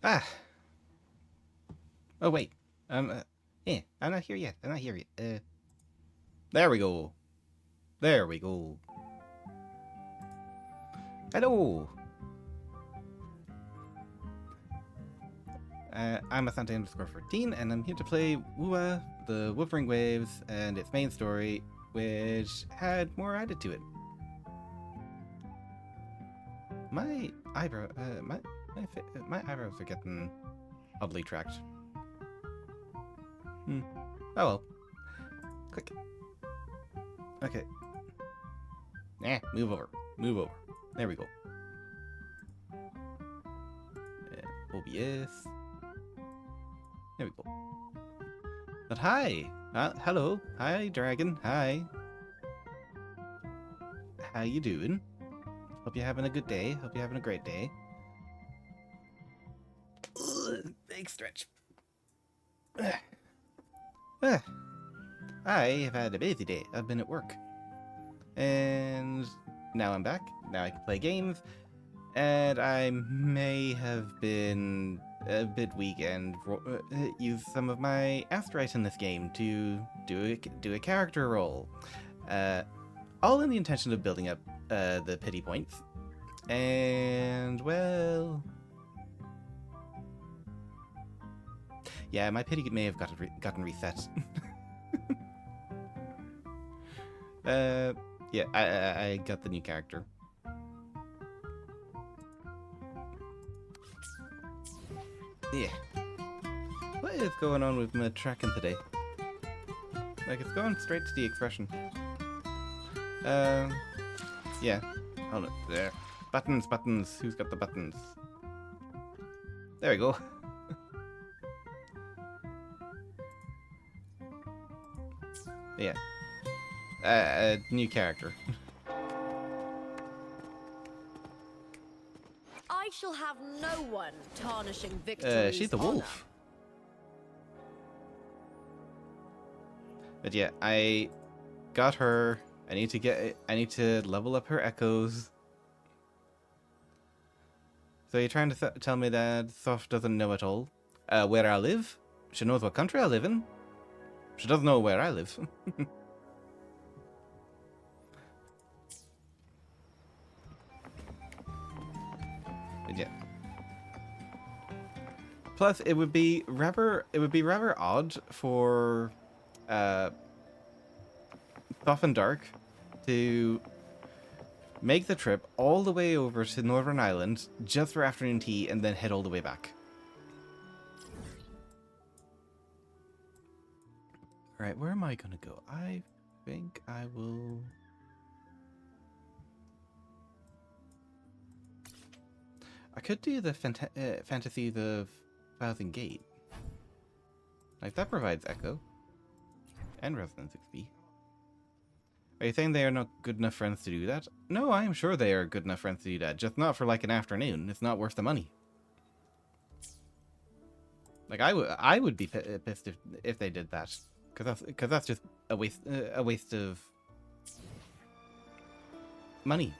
Ah. Oh wait. Yeah. I'm not here yet. I'm not here yet. There we go. There we go. Hello. I'm Asante_14, and I'm here to play Wua, the Wuthering Waves, and its main story, which had more added to it. My eyebrows are getting oddly tracked. Oh well. Click. Okay. Move over. Move over. There we go. OBS. There we go. But hi! Hello. Hi, Dragon. Hi. How you doing? Hope you're having a good day. Hope you're having a great day. Ugh, big stretch. I have had a busy day. I've been at work. And now I'm back. Now I can play games. And I may have been a bit weak and use some of my asteroids in this game to do a character role. All in the intention of building up the pity points. And, well... yeah, my pity may have gotten reset. Yeah, I got the new character. Yeah. What is going on with my tracking today? Like, it's going straight to the expression. Yeah. Hold on. There. Buttons, buttons. Who's got the buttons? There we go. Yeah. New character. I shall have no one tarnishing victory's She's a wolf. But yeah, I got her. I need to level up her echoes. So you're trying to tell me that Soph doesn't know at all where I live? She knows what country I live in. She doesn't know where I live. But yeah. Plus, it would be rather odd for Soph and Dark to make the trip all the way over to Northern Ireland just for afternoon tea and then head all the way back. Alright, where am I gonna go? I think I will... I could do the Fantasies of Thousand Gate. Like, that provides Echo. And Resonance XP. Are you saying they are not good enough friends to do that? No, I am sure they are good enough friends to do that. Just not for, like, an afternoon. It's not worth the money. Like, I would be pissed if they did that. Because that's just a waste of money.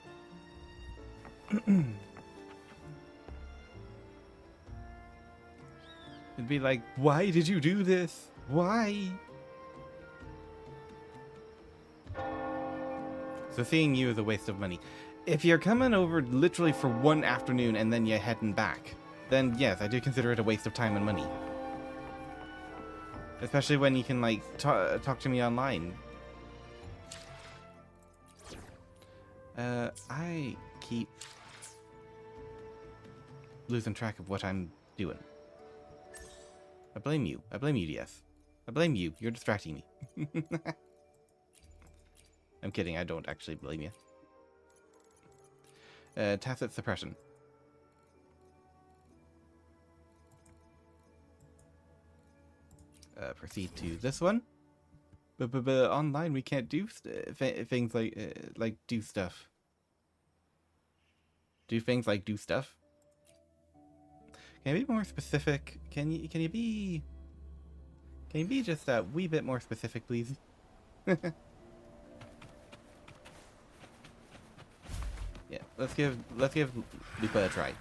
It'd be like, why did you do this? Why? So seeing you is a waste of money. If you're coming over literally for one afternoon and then you're heading back, then yes, I do consider it a waste of time and money. Especially when you can, like, talk to me online. I keep losing track of what I'm doing. I blame you. I blame you, DS. I blame you. You're distracting me. I'm kidding. I don't actually blame you. Tacit suppression. Proceed to this one. But online we can't do things like do stuff. Do things like do stuff. Can you be more specific? Can you be just a wee bit more specific, please? Yeah, let's give Lupa a try.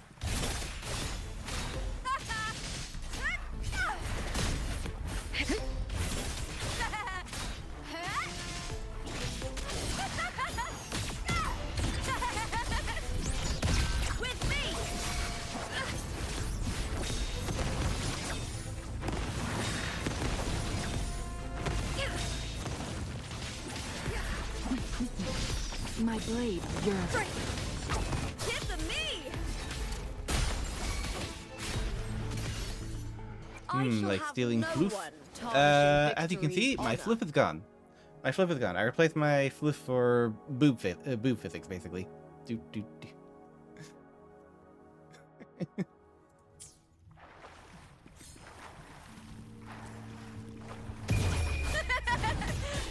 My blade yearns. Get the me! Like stealing floof. As you can see, my honor. floof is gone. My floof is gone. I replaced my floof for boob physics, basically. Do.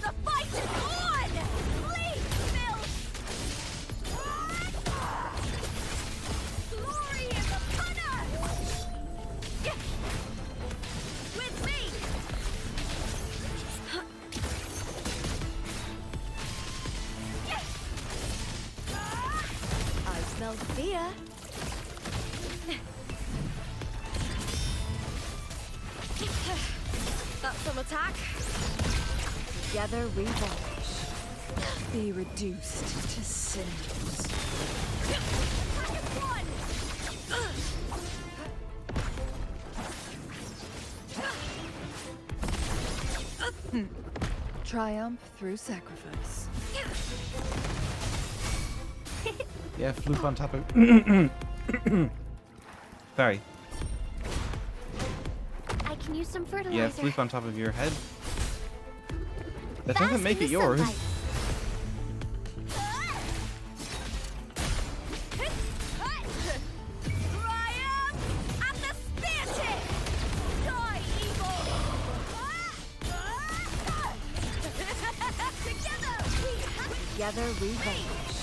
The fight is on! Please, Bill! Glory is upon us! With me! I smell fear. That's some attack. Together we vanish. Be reduced to cinders. Attack is one! Triumph through sacrifice. Yeah, floof on top of. Sorry. I can use some fertilizer. Yeah, floof on top of your head. That Fast doesn't make it with yours. sunlight. Triumph and the spear tip! Die, evil! Together we have Together we vanish.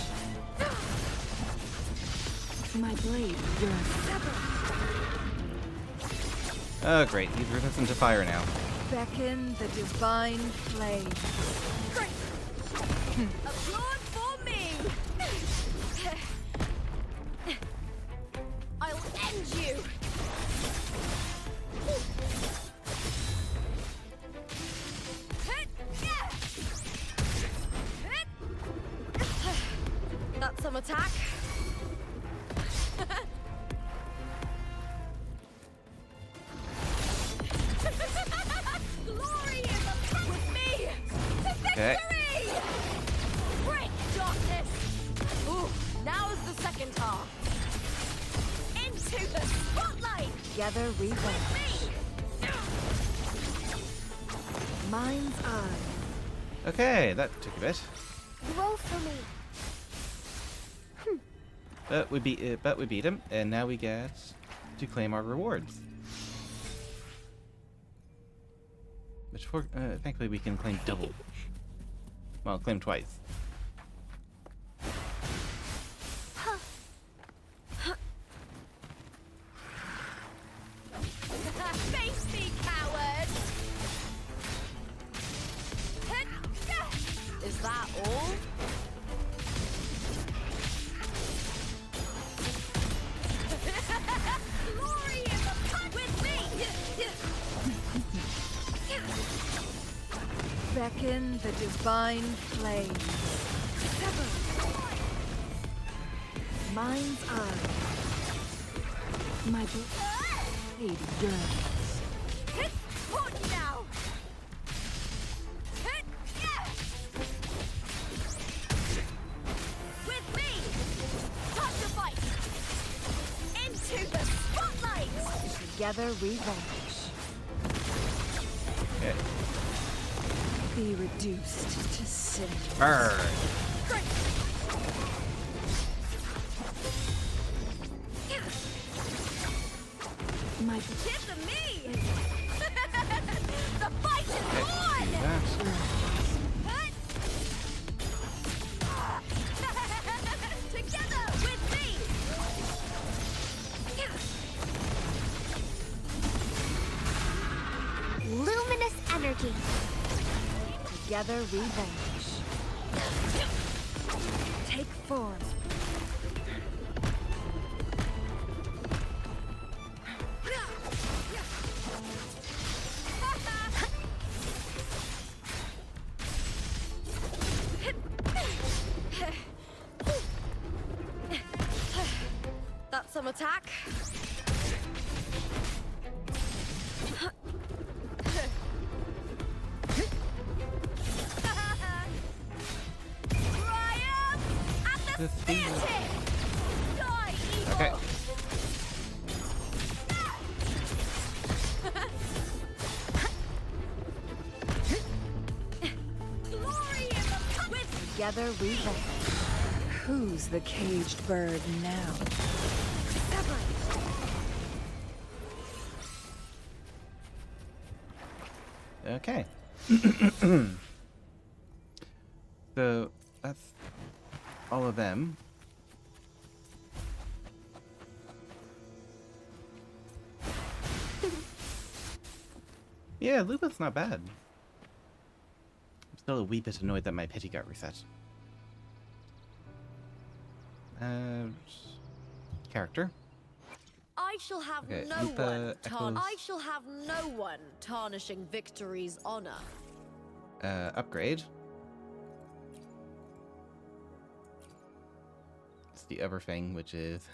My blade yearns. Oh, great. He's resistant to fire now. Beckon the divine flame. applaud for me! I'll end you! That's some attack. Glory is upon with me! To Okay. victory! Break darkness! Ooh, now is the second half. Into the spotlight! Together we vanish. Mind's eye. Okay, that took a bit. Roll for me. But we beat him, and now we get to claim our rewards. Which, thankfully, we can claim double. Well, claim twice. Face me, coward! Is that all? Glory is upon with me! Beckon the divine flame. Mind's eye. My blade yearns. On now! With me! Time to fight! Into the spotlight! Together we vanish. Okay. Be reduced to cinders. Burn! My Hit the me! The fight is Okay, on! do that. Together with me! Luminous energy. Together we vanish. Take form. That's some attack. this be? Die, evil! Okay. Glory in the with Together we vanish. Who's the caged bird now? Okay. So that's all of them. Yeah, Lupin's not bad. I'm still a wee bit annoyed that my pity got reset. Character. I shall have Okay, no Lupa one echoes. I shall have no one tarnishing victory's honor. Upgrade. It's the other thing, which is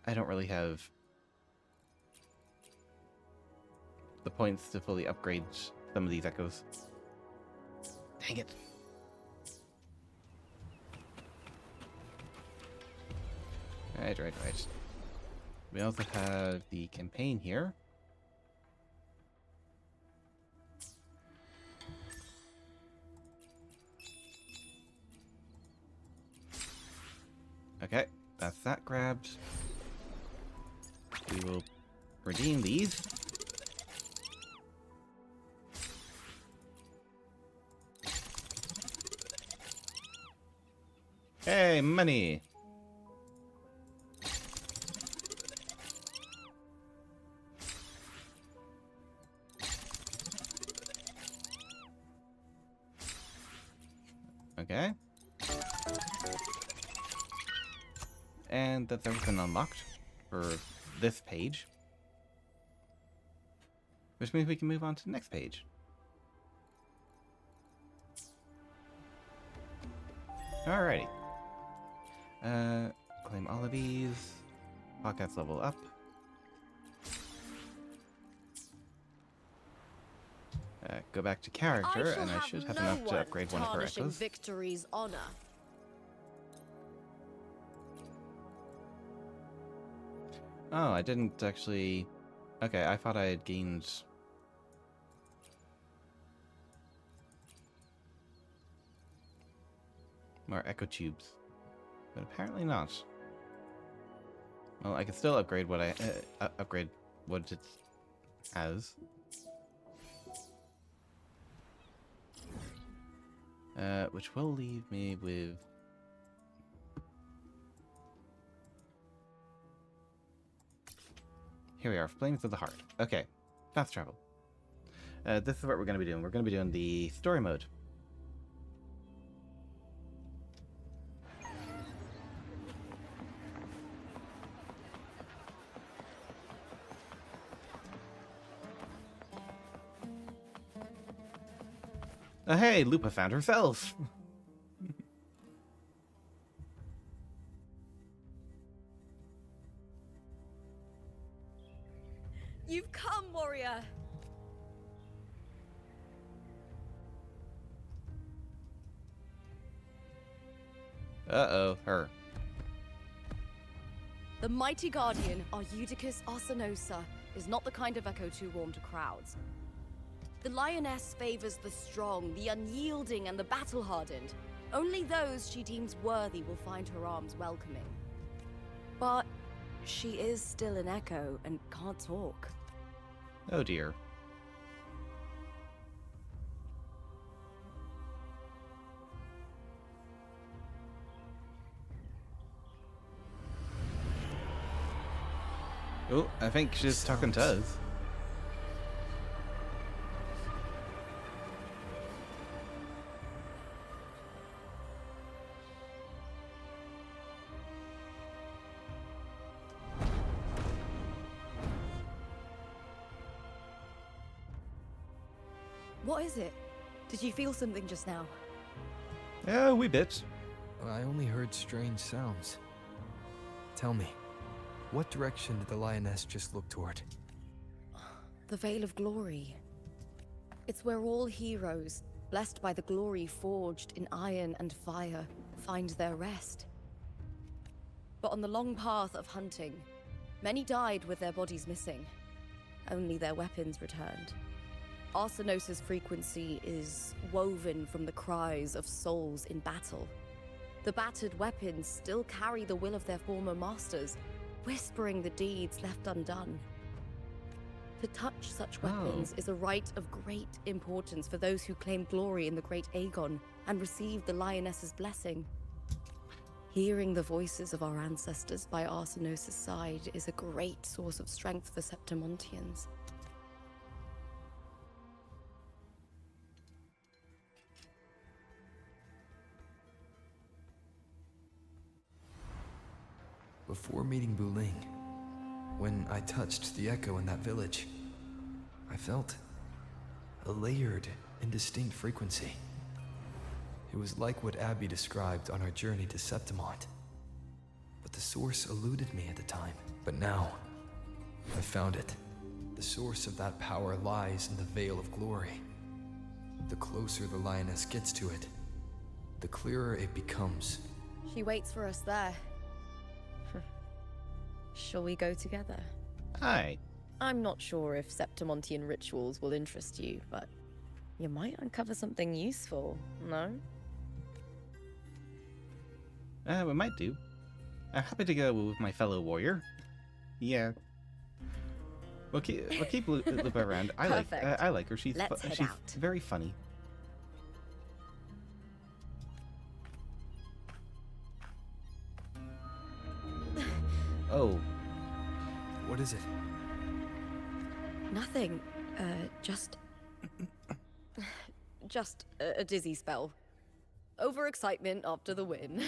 I don't really have the points to fully upgrade some of these echoes. Dang it. Right. We also have the campaign here. Okay, that's that grabbed. We will redeem these. Hey, money! Okay. And that's everything unlocked for this page. Which means we can move on to the next page. Alrighty. Claim all of these. Pockets level up. Go back to character, and I should have enough to upgrade one of her tarnishing echoes. victory's honor. Oh, I didn't actually... Okay, I thought I had gained... more echo tubes. But apparently not. Well, I can still upgrade what I... upgrade what it has. Which will leave me with... Here we are, Flames of the Heart. Okay, fast travel. This is what we're going to be doing. We're going to be doing the story mode. Hey, Lupa found herself! You've come, warrior! Uh-oh, her. The mighty guardian, Arudicus Arsenosa, is not the kind of echo to warm to crowds. The lioness favors the strong, the unyielding, and the battle-hardened. Only those she deems worthy will find her arms welcoming. But she is still an echo and can't talk. Oh dear. Oh, I think she's talking to us. What is it? Did you feel something just now? Yeah, a wee bit. I only heard strange sounds. Tell me, what direction did the lioness just look toward? The Veil of Glory. It's where all heroes, blessed by the glory forged in iron and fire, find their rest. But on the long path of hunting, many died with their bodies missing. Only their weapons returned. Arsenosa's frequency is woven from the cries of souls in battle. The battered weapons still carry the will of their former masters, whispering the deeds left undone. To touch such weapons is a rite of great importance for those who claim glory in the great Aegon and receive the Lioness's blessing. Hearing the voices of our ancestors by Arsenosa's side is a great source of strength for Septimontians. Before meeting Buling, when I touched the echo in that village, I felt a layered and distinct frequency. It was like what Abby described on our journey to Septimont. But the source eluded me at the time. But now, I found it. The source of that power lies in the Veil of Glory. The closer the Lioness gets to it, the clearer it becomes. She waits for us there. Shall we go together? Hi. I'm not sure if Septimontian rituals will interest you, but you might uncover something useful, no? We might do. I'm happy to go with my fellow warrior. Yeah. We'll keep Lupa around. I like her. She's Let's head out. very funny. Oh. What is it? Nothing. Just a dizzy spell. Overexcitement after the win.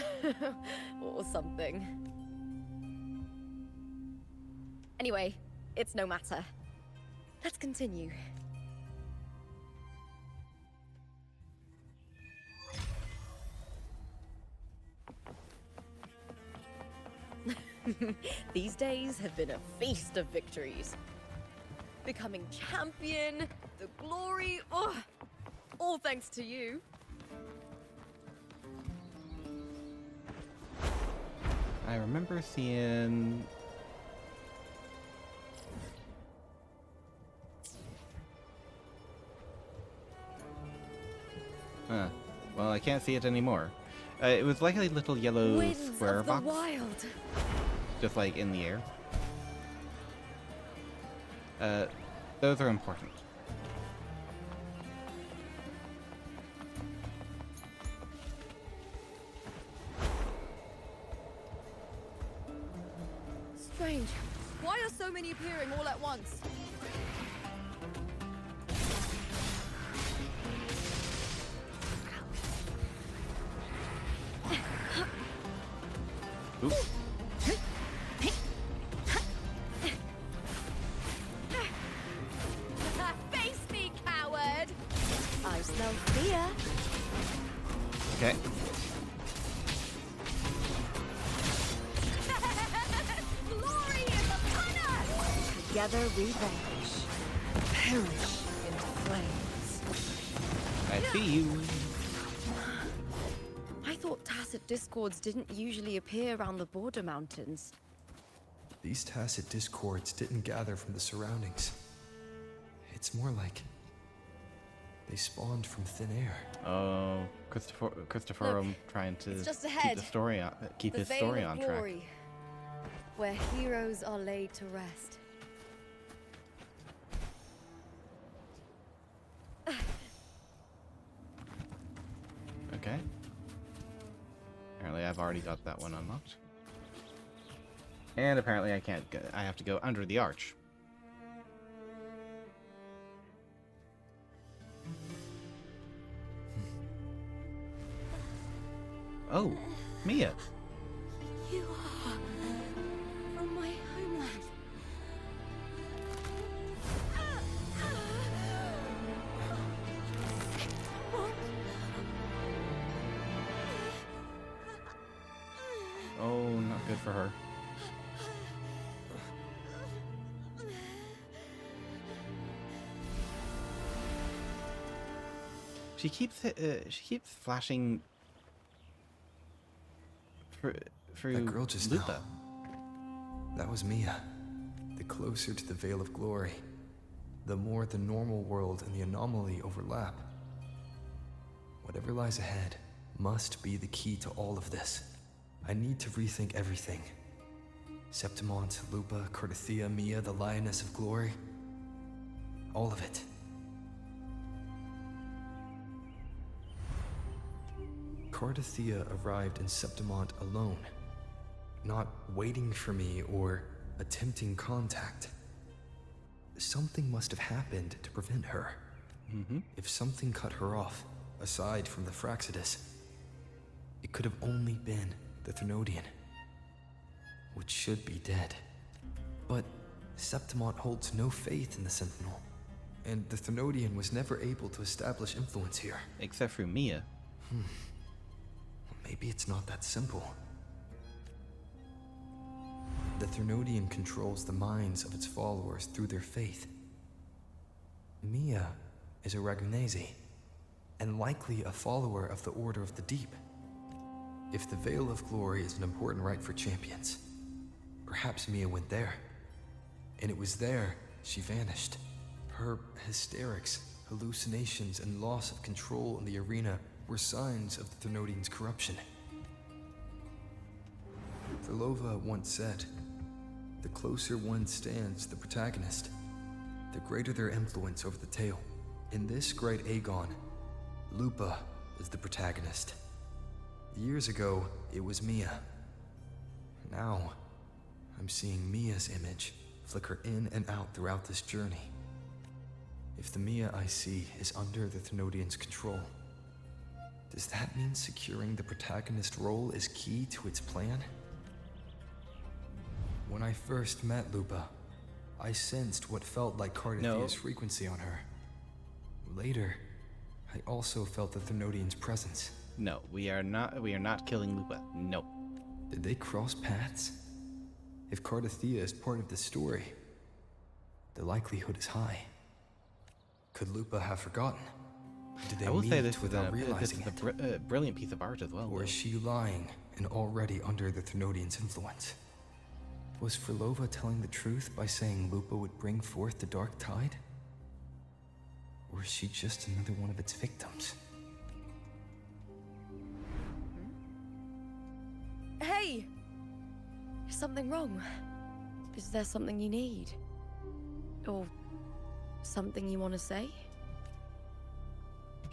Or something. Anyway, it's no matter. Let's continue. These days have been a feast of victories. Becoming champion, the glory, all thanks to you. I remember seeing... Well, I can't see it anymore. It was like a little yellow Winds square of the box. wild. Just like in the air. Those are important. Strange. Why are so many appearing all at once? Oops. Face me, coward! I smell fear. Okay. Glory is upon us! Together we vanish, perish into flames. I see you. I thought tacit discords didn't usually appear around the border mountains. These tacit discords didn't gather from the surroundings. It's more like they spawned from thin air. Oh, Christopher, Look, trying to it's just keep ahead. the story on, keep The his Veil story of on track. Glory, where heroes are laid to rest. Okay. Apparently, I've already got that one unlocked. And apparently, I can't go. I have to go under the arch. Oh, Mia. You are from my homeland. Oh, not good for her. She keeps flashing through That girl just Lupa. now. That was Mia. The closer to the Veil of Glory, the more the normal world and the anomaly overlap. Whatever lies ahead must be the key to all of this. I need to rethink everything. Septimont, Lupa, Cardathia, Mia, the Lioness of Glory. All of it. Cardathia arrived in Septimont alone, not waiting for me or attempting contact. Something must have happened to prevent her. If something cut her off, aside from the Fraxidus, it could have only been the Thenodian, which should be dead. But Septimont holds no faith in the Sentinel, and the Thenodian was never able to establish influence here. Except for Mia. Maybe it's not that simple. The Thenodian controls the minds of its followers through their faith. Mia is a Ragunesi, and likely a follower of the Order of the Deep. If the Veil of Glory is an important rite for champions, perhaps Mia went there. And it was there she vanished. Her hysterics, hallucinations, and loss of control in the arena were signs of the Thenodian's corruption. Verlova once said, "The closer one stands to the protagonist, the greater their influence over the tale." In this great Aegon, Lupa is the protagonist. Years ago, it was Mia. Now, I'm seeing Mia's image flicker in and out throughout this journey. If the Mia I see is under the Thenodian's control, does that mean securing the protagonist role is key to its plan? When I first met Lupa, I sensed what felt like Cardathia's frequency on her. Later, I also felt the Thenodian's presence. No, we are not killing Lupa. No. Did they cross paths? If Cardathia is part of the story, the likelihood is high. Could Lupa have forgotten? Did they I will say meet this without is realizing a brilliant piece of art as well. Or though. is she lying and already under the Thenodian's influence? Was Verlova telling the truth by saying Lupa would bring forth the Dark Tide? Or is she just another one of its victims? Hey! Is something wrong? Is there something you need? Or something you want to say?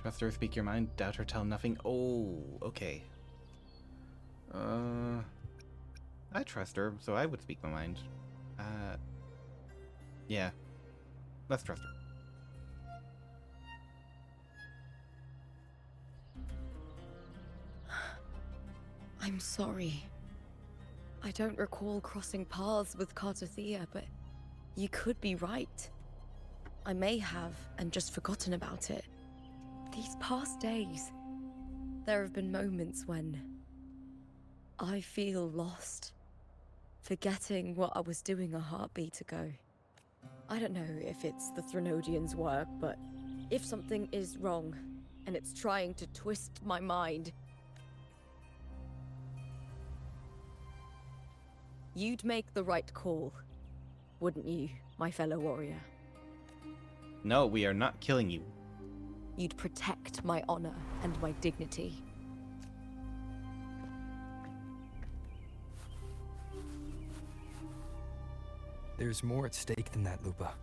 Trust her, speak your mind, doubt her, tell nothing. Oh, okay. I trust her, so I would speak my mind. Yeah. Let's trust her. I'm sorry. I don't recall crossing paths with Cardathia, but you could be right. I may have, and just forgotten about it. These past days, there have been moments when I feel lost, forgetting what I was doing a heartbeat ago. I don't know if it's the Thenodian's work, but if something is wrong, and it's trying to twist my mind, you'd make the right call, wouldn't you, my fellow warrior? No, we are not killing you. You'd protect my honor and my dignity. There's more at stake than that, Lupa.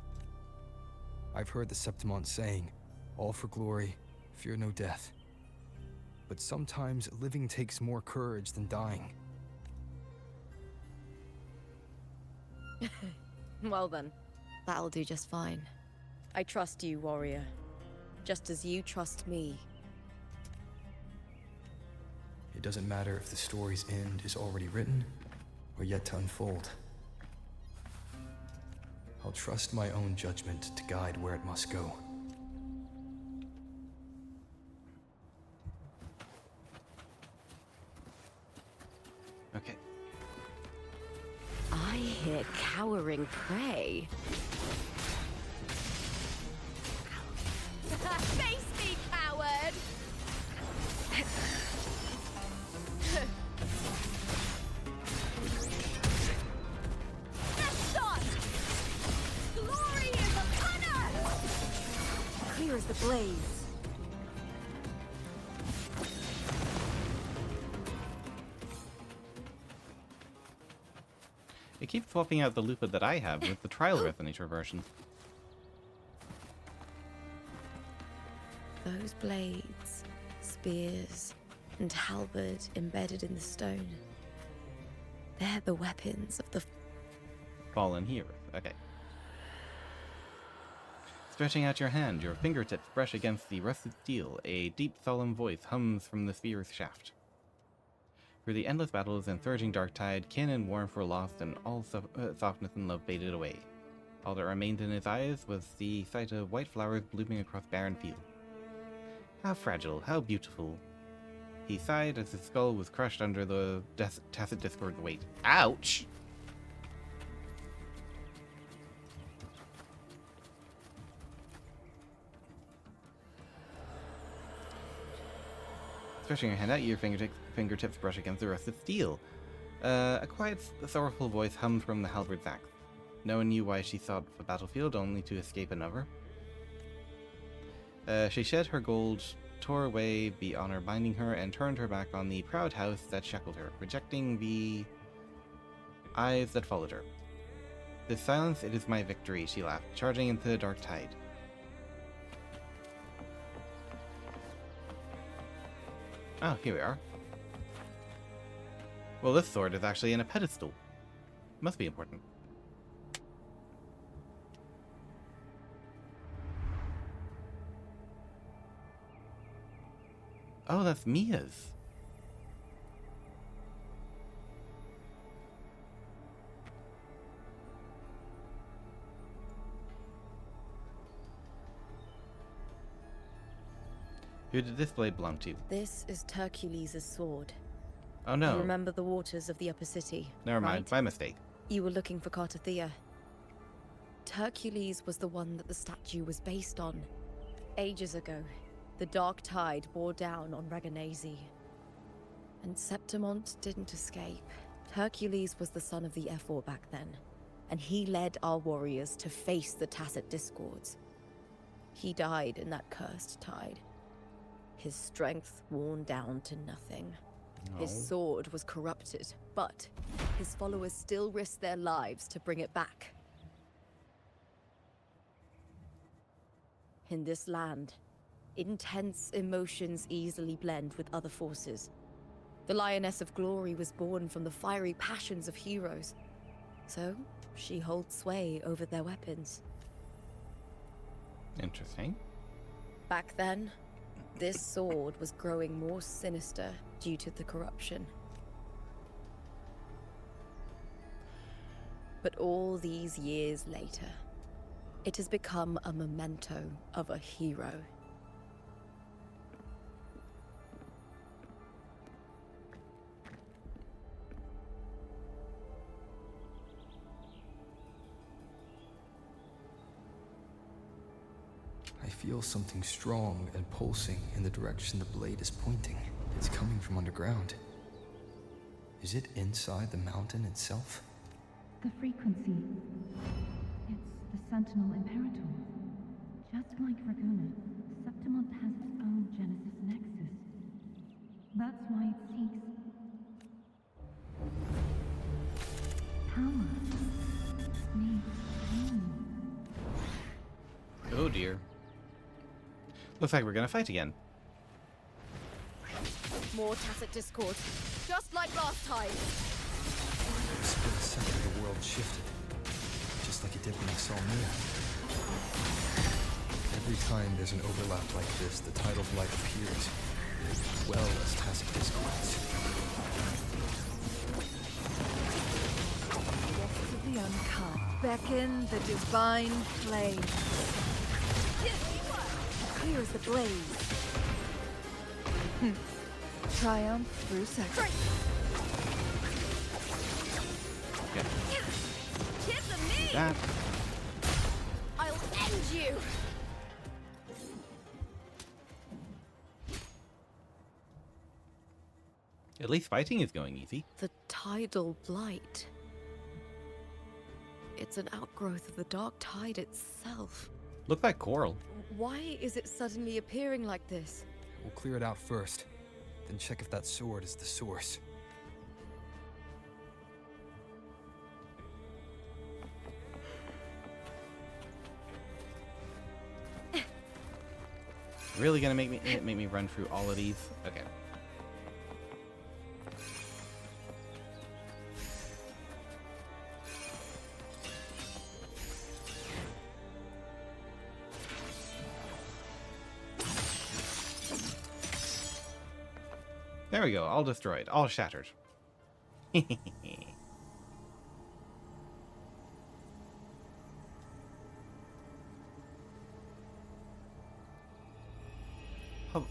I've heard the Septimont saying, "All for glory, fear no death." But sometimes living takes more courage than dying. Well then, that'll do just fine. I trust you, warrior. Just as you trust me. It doesn't matter if the story's end is already written or yet to unfold. I'll trust my own judgment to guide where it must go. Okay. I hear cowering prey. Face me, coward! blaze. It keeps swapping out the Lupa that I have with the trial resonator version. Those blades, spears, and halberd embedded in the stone. They're the weapons of the... Fallen heroes. Okay. Stretching out your hand, your fingertips brush against the rusted steel. A deep, solemn voice hums from the spear's shaft. Through the endless battles and surging dark tide, kin and warmth were lost, and all softness and love faded away. All that remained in his eyes was the sight of white flowers blooming across barren fields. How fragile, how beautiful. He sighed as his skull was crushed under the tacit discord's weight. Ouch! Stretching your hand out, your fingertips brush against the rusted steel. A quiet, sorrowful voice hummed from the halberd sack. No one knew why she sought the battlefield, only to escape another. She shed her gold, tore away the honor binding her, and turned her back on the proud house that shackled her, rejecting the eyes that followed her. This silence, it is my victory, she laughed, charging into the dark tide. Oh, here we are. Well, this sword is actually in a pedestal. Must be important. Oh, that's Mia's. Who did this blade belong to? This is Hercules' sword. Oh no. You remember the waters of the upper city? Never mind, right? my mistake. You were looking for Cartathea. Hercules was the one that the statue was based on. Ages ago, the dark tide bore down on Reganese. And Septimont didn't escape. Hercules was the son of the Ephor back then, and he led our warriors to face the Tacit Discords. He died in that cursed tide. His strength worn down to nothing. His sword was corrupted, but his followers still risked their lives to bring it back. In this land, intense emotions easily blend with other forces. The Lioness of Glory was born from the fiery passions of heroes, so she holds sway over their weapons. Interesting. Back then, this sword was growing more sinister due to the corruption. But all these years later, it has become a memento of a hero. I feel something strong and pulsing in the direction the blade is pointing. It's coming from underground. Is it inside the mountain itself? The frequency. It's the Sentinel Imperator. Just like Raguna, Septimont has its own Genesis Nexus. That's why it seeks power. Needs pain. Oh dear. Looks like we're gonna fight again. More Tacit Discord, just like last time. For a split second, the world shifted. Just like it did when I saw Mia. Every time there's an overlap like this, the tidal light appears, as well as Tacit Discords. Gifts of the uncut beckon the divine flame. Clear as the blaze. Triumph through sacrifice. Okay. Kiss of me! That. I'll end you! At least fighting is going easy. The tidal blight. It's an outgrowth of the dark tide itself. Look like coral. Why is it suddenly appearing like this? We'll clear it out first, then check if that sword is the source. Really gonna make me run through all of these? Okay. There we go, all destroyed, all shattered.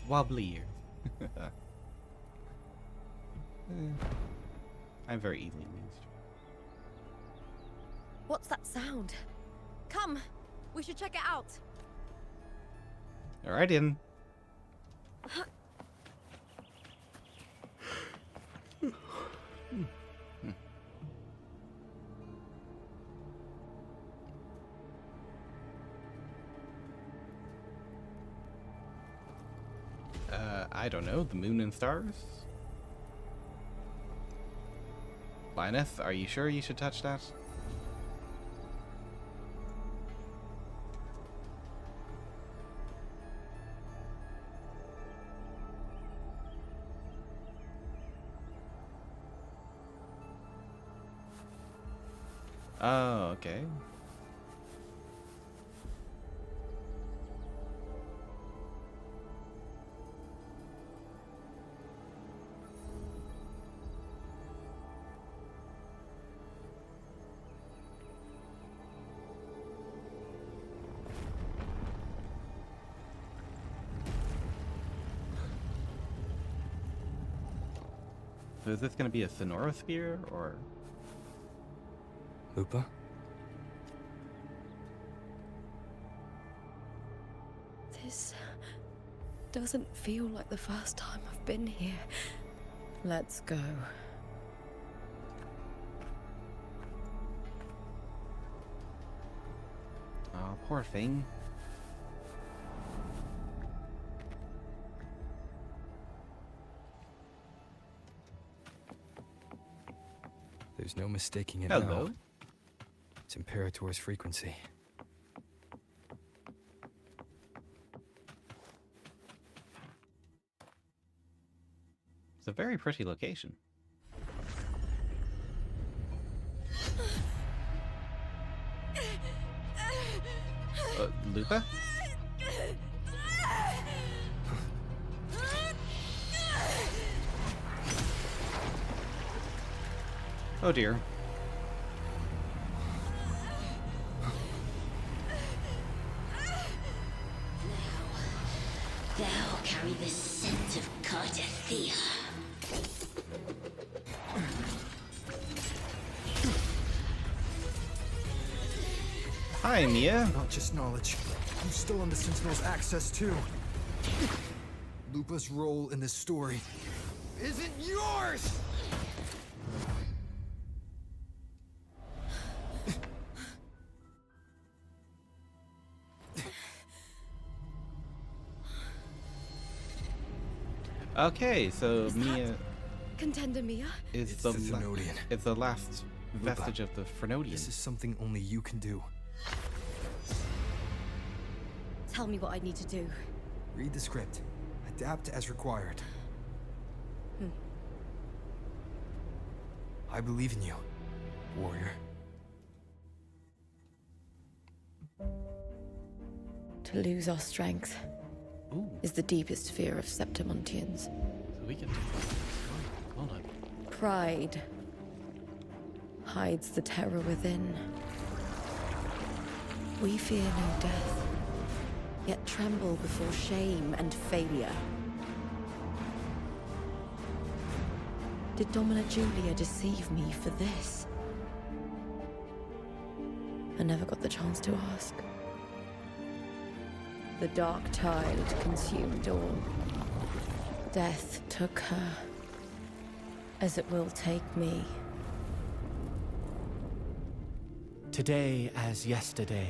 Wobbly. I'm very easily amused. What's that sound? Come, we should check it out. Alright, in. I don't know, the moon and stars? Lioness, are you sure you should touch that? Oh, okay. So is this going to be a Sonora Spear, or...? Lupa? This doesn't feel like the first time I've been here. Let's go. Oh, poor thing. There's no mistaking it Hello. now. It's Imperator's frequency. It's a very pretty location. Lupa? Oh dear. Thou carry the scent of Cardathea. Hi, Mia. Not just knowledge. I'm still on the Sentinel's access too. Lupa's role in this story isn't yours! Okay, so Is Mia that Contender Mia? is It's the the Fernodian. it's the last Lupa, vestige of the Fernodian. This is something only you can do. Tell me what I need to do. Read the script. Adapt as required. I believe in you, warrior. To lose our strength Ooh, is the deepest fear of Septimontians. so we can. Hold on. Pride hides the terror within. We fear no death, yet tremble before shame and failure. Did Domina Julia deceive me for this? I never got the chance to ask. The dark tide consumed all. Death took her, as it will take me. Today as yesterday.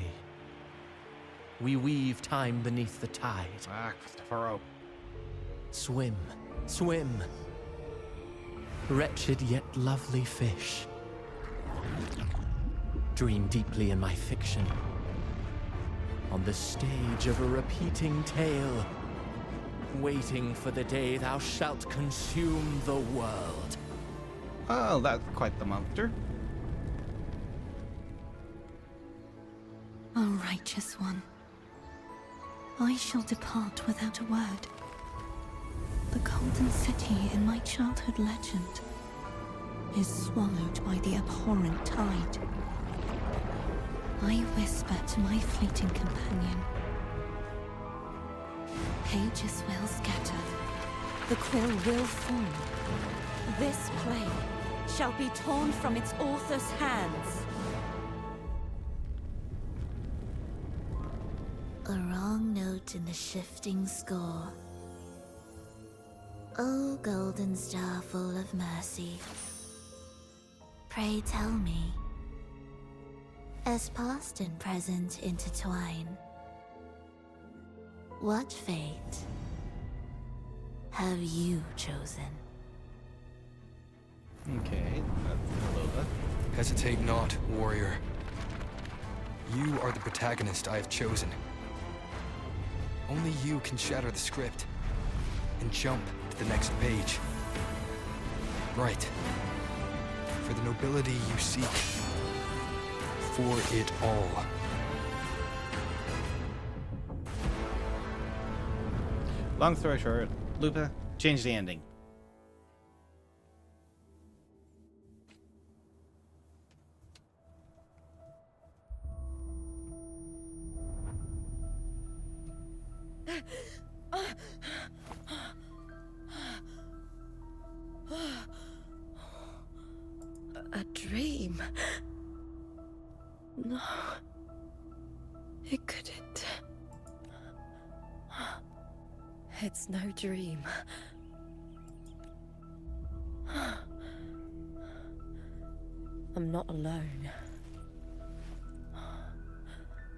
we weave time beneath the tide. Ah, Christopher. Swim, swim. Wretched yet lovely fish. Dream deeply in my fiction. On the stage of a repeating tale. Waiting for the day thou shalt consume the world. Oh, that's quite the monster. O righteous one, I shall depart without a word. The golden city in my childhood legend is swallowed by the abhorrent tide. I whisper to my fleeting companion. Pages will scatter. The quill will form. This play shall be torn from its author's hands. A wrong note in the shifting score. O golden star full of mercy, pray tell me, as past and present intertwine, what fate have you chosen? Okay, that's Lola. Hesitate not, warrior. You are the protagonist I have chosen. Only you can shatter the script and jump to the next page. Right. For the nobility you seek. For it all. Long story short, Lupa, change the ending. A dream? No. It couldn't. It's no dream. I'm not alone.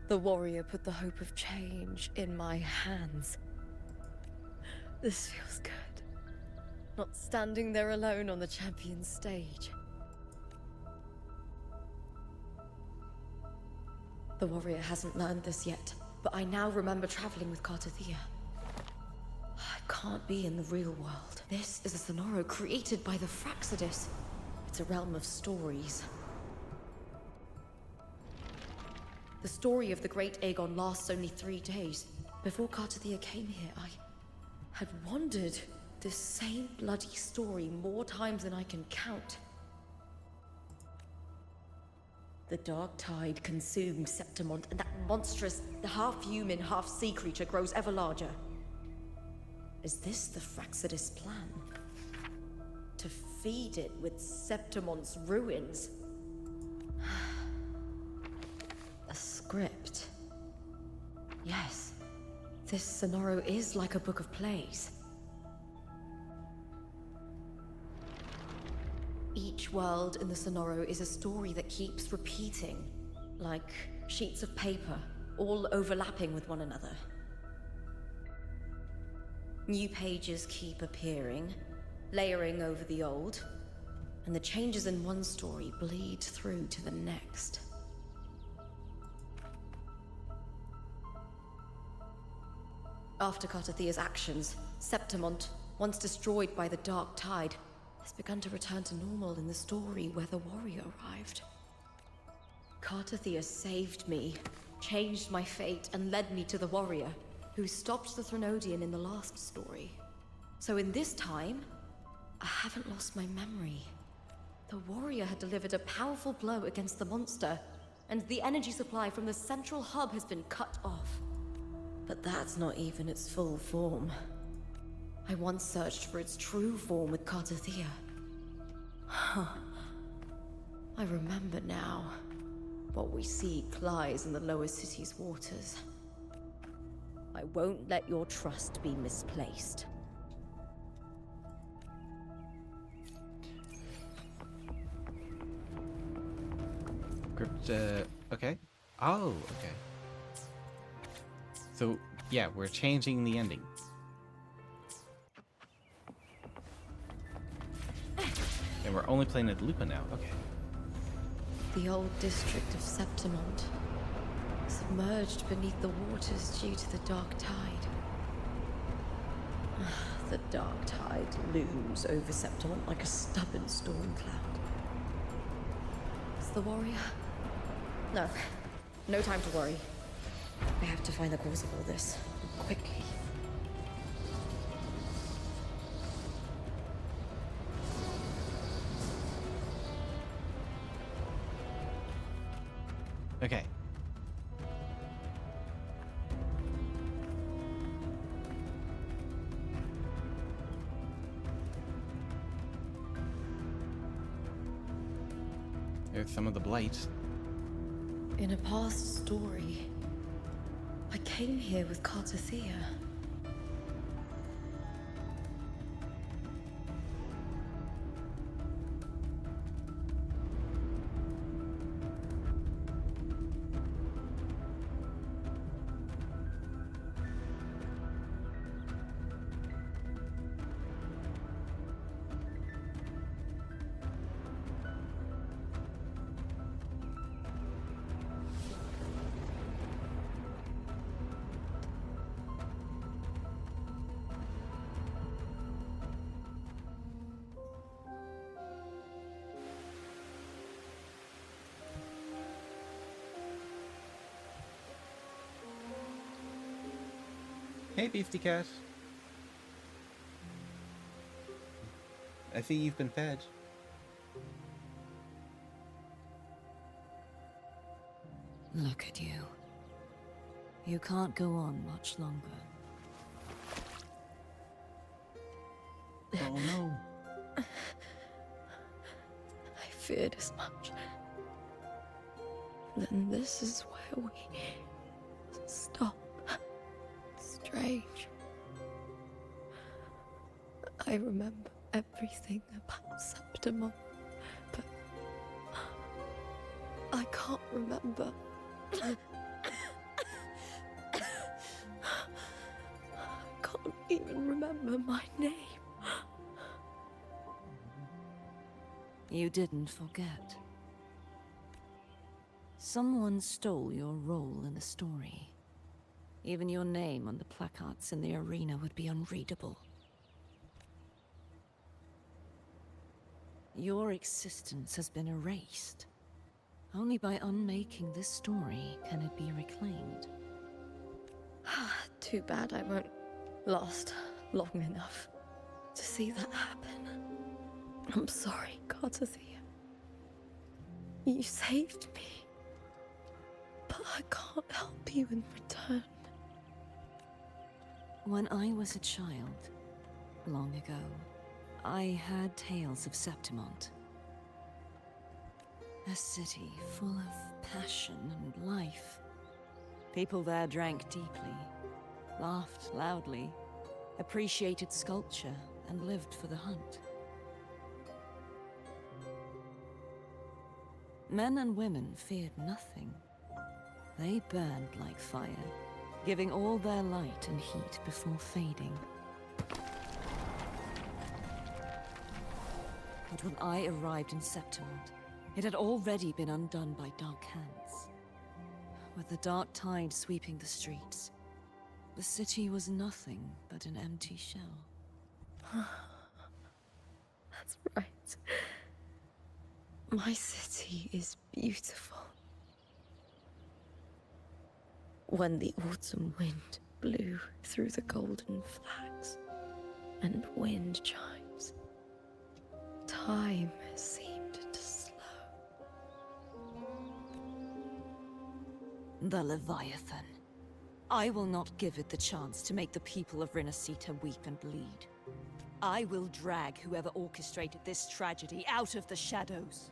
The warrior put the hope of change in my hands. This feels good. Not standing there alone on the champion's stage. The warrior hasn't learned this yet, but I now remember traveling with Cartathea. I can't be in the real world. This is a Sonoro created by the Fraxidus. It's a realm of stories. The story of the Great Aegon lasts only 3 days. Before Cartathea came here, I had wandered this same bloody story more times than I can count. The dark tide consumed Septimont, and that monstrous, half-human, half-sea creature grows ever larger. Is this the Fraxidus plan? To feed it with Septimont's ruins? A script. Yes, this Sonoro is like a book of plays. Each world in the Sonoro is a story that keeps repeating, like sheets of paper, all overlapping with one another. New pages keep appearing, layering over the old, and the changes in one story bleed through to the next. After Cartathea's actions, Septimont, once destroyed by the dark tide, has begun to return to normal in the story where the warrior arrived. Cartathea saved me, changed my fate, and led me to the warrior, who stopped the Threnodian in the last story. So in this time, I haven't lost my memory. The warrior had delivered a powerful blow against the monster, and the energy supply from the central hub has been cut off. But that's not even its full form. I once searched for its true form with Cartathea. Huh. I remember now. What we seek lies in the lower city's waters. I won't let your trust be misplaced. Okay. Oh, okay. So, yeah, we're changing the ending. And we're only playing at Lupa now. Okay. The old district of Septimont, submerged beneath the waters due to the dark tide. The dark tide looms over Septimont like a stubborn storm cloud. Is the warrior? No. No time to worry. I have to find the cause of all this. Quickly. Okay. There's some of the blight. In a past story, I came here with Cartothea. Hey, Beastie Cat. I see you've been fed. Look at you. You can't go on much longer. Oh no. I feared as much. Then this is where we stop. Strange. I remember everything about Septimont, but I can't remember. I can't even remember my name. You didn't forget. Someone stole your role in the story. Even your name on the placards in the arena would be unreadable. Your existence has been erased. Only by unmaking this story can it be reclaimed. Too bad I won't last long enough to see that happen. I'm sorry, Cartothea. You saved me. But I can't help you in return. When I was a child, long ago, I heard tales of Septimont. A city full of passion and life. People there drank deeply, laughed loudly, appreciated sculpture, and lived for the hunt. Men and women feared nothing. They burned like fire, giving all their light and heat before fading. But when I arrived in Septimont, it had already been undone by dark hands. With the dark tide sweeping the streets, the city was nothing but an empty shell. That's right. My city is beautiful. When the autumn wind blew through the golden flags and wind chimes, time seemed to slow. The Leviathan. I will not give it the chance to make the people of Rinascita weep and bleed. I will drag whoever orchestrated this tragedy out of the shadows.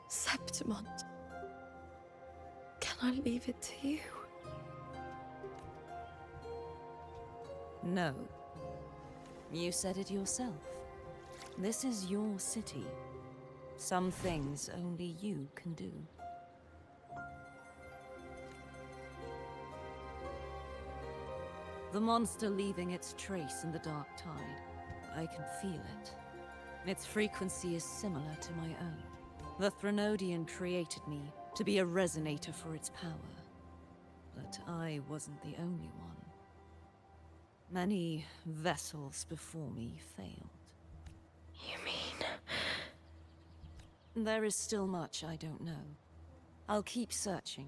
Septimont. Can I leave it to you? No. You said it yourself. This is your city. Some things only you can do. The monster leaving its trace in the dark tide. I can feel it. Its frequency is similar to my own. The Threnodian created me to be a resonator for its power. But I wasn't the only one. Many vessels before me failed. You mean... There is still much I don't know. I'll keep searching.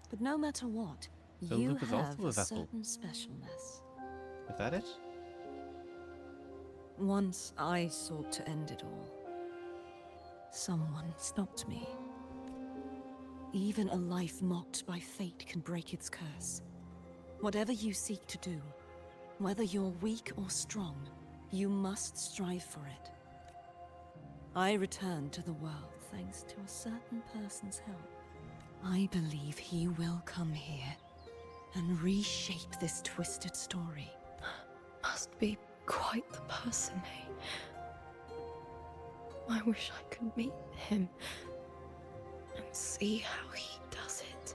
But no matter what, So you Luke is have also a a vessel. certain specialness. Is that it? Once I sought to end it all. Someone stopped me. Even a life mocked by fate can break its curse. Whatever you seek to do, whether you're weak or strong, you must strive for it. I returned to the world thanks to a certain person's help. I believe he will come here and reshape this twisted story. Must be quite the person, eh? I wish I could meet him and see how he does it.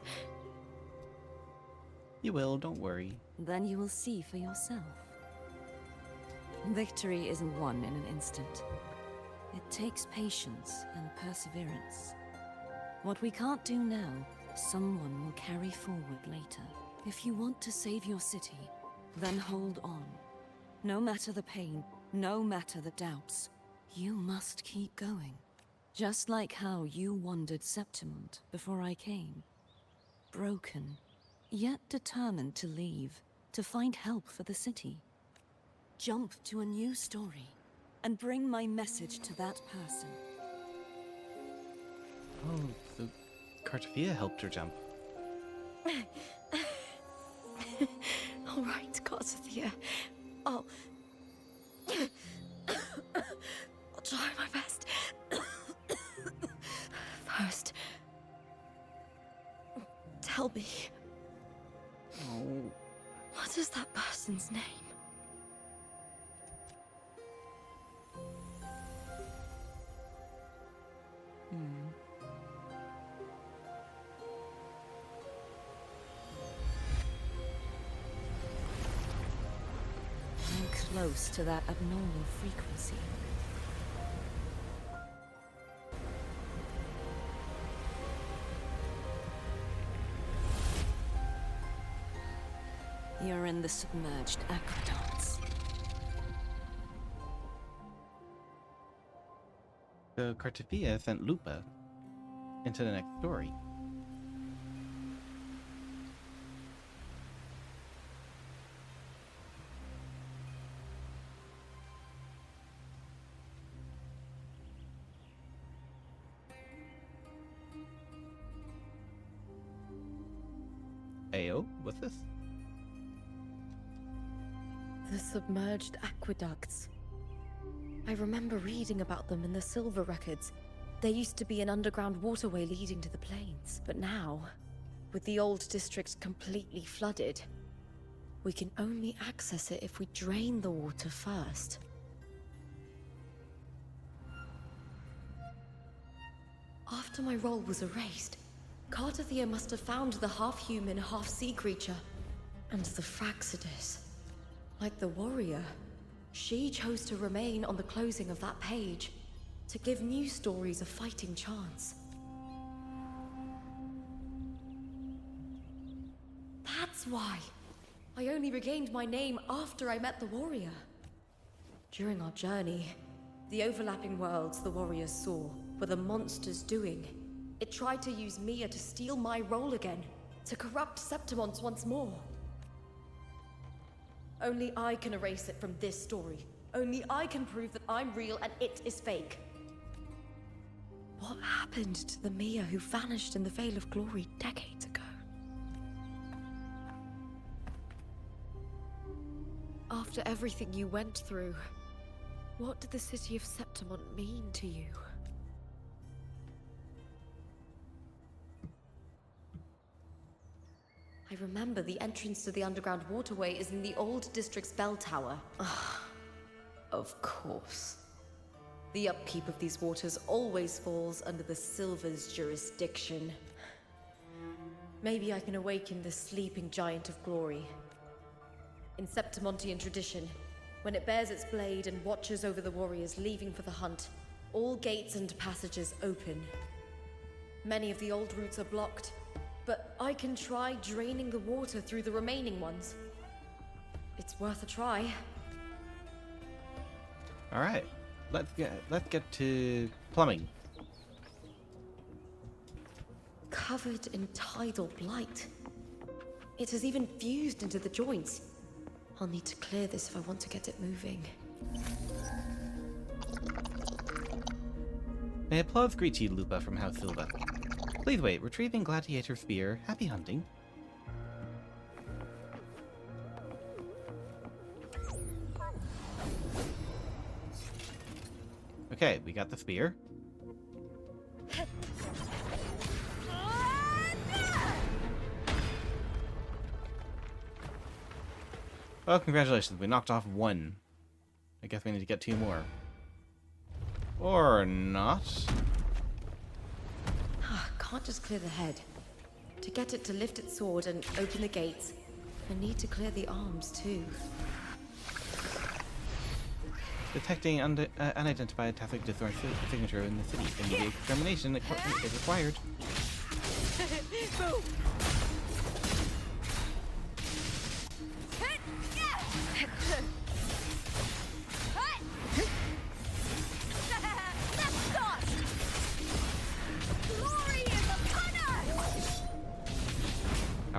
You will, don't worry. Then you will see for yourself. Victory isn't won in an instant. It takes patience and perseverance. What we can't do now, someone will carry forward later. If you want to save your city, then hold on. No matter the pain, no matter the doubts, you must keep going. Just like how you wandered Septimont before I came. Broken, yet determined to leave, to find help for the city. Jump to a new story, and bring my message to that person. Oh, so Cartavia helped her jump. All right, Cartavia. I'll try my best. First, tell me, Oh. what is that person's name? I'm close to that abnormal frequency. You're in the submerged aqueducts. So Cartavia sent Lupa into the next story. Ayo, what's this? The submerged aqueducts. I remember reading about them in the Silver Records. There used to be an underground waterway leading to the plains, but now, with the old district completely flooded, we can only access it if we drain the water first. After my role was erased, Cartavia must have found the half-human, half-sea creature, and the Fraxidus. Like the warrior, she chose to remain on the closing of that page, to give new stories a fighting chance. That's why I only regained my name after I met the warrior. During our journey, the overlapping worlds the warriors saw were the monster's doing. It tried to use Mia to steal my role again, to corrupt Septimont once more. Only I can erase it from this story. Only I can prove that I'm real and it is fake. What happened to the Mia who vanished in the Veil of Glory decades ago? After everything you went through, what did the city of Septimont mean to you? I remember the entrance to the underground waterway is in the old district's bell tower. Of course. The upkeep of these waters always falls under the Silver's jurisdiction. Maybe I can awaken the sleeping giant of glory. In Septimontian tradition, when it bears its blade and watches over the warriors leaving for the hunt, all gates and passages open. Many of the old routes are blocked, but I can try draining the water through the remaining ones. It's worth a try. All right, let's get to plumbing. Covered in tidal blight. It has even fused into the joints. I'll need to clear this if I want to get it moving. May applause greet you, Lupa from House Silva. Please wait, retrieving gladiator spear. Happy hunting. Okay, we got the spear. Oh, congratulations, we knocked off one. I guess we need to get 2 more. Or not. Can't just clear the head. To get it to lift its sword and open the gates, I need to clear the arms too. Detecting unidentified Tathric Dithor's signature in the city. Immediate extermination is required. Boom!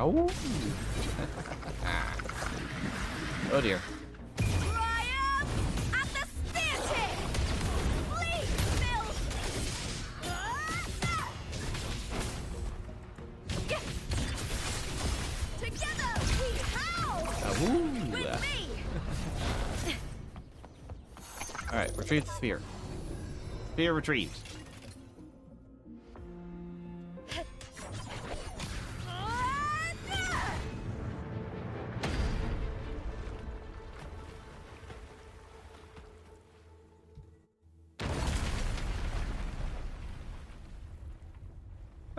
Oh! Oh dear. Triumph at the spear tip! Please, Bill! Together we howl! With me! Alright, retrieve the spear. Spear retrieved.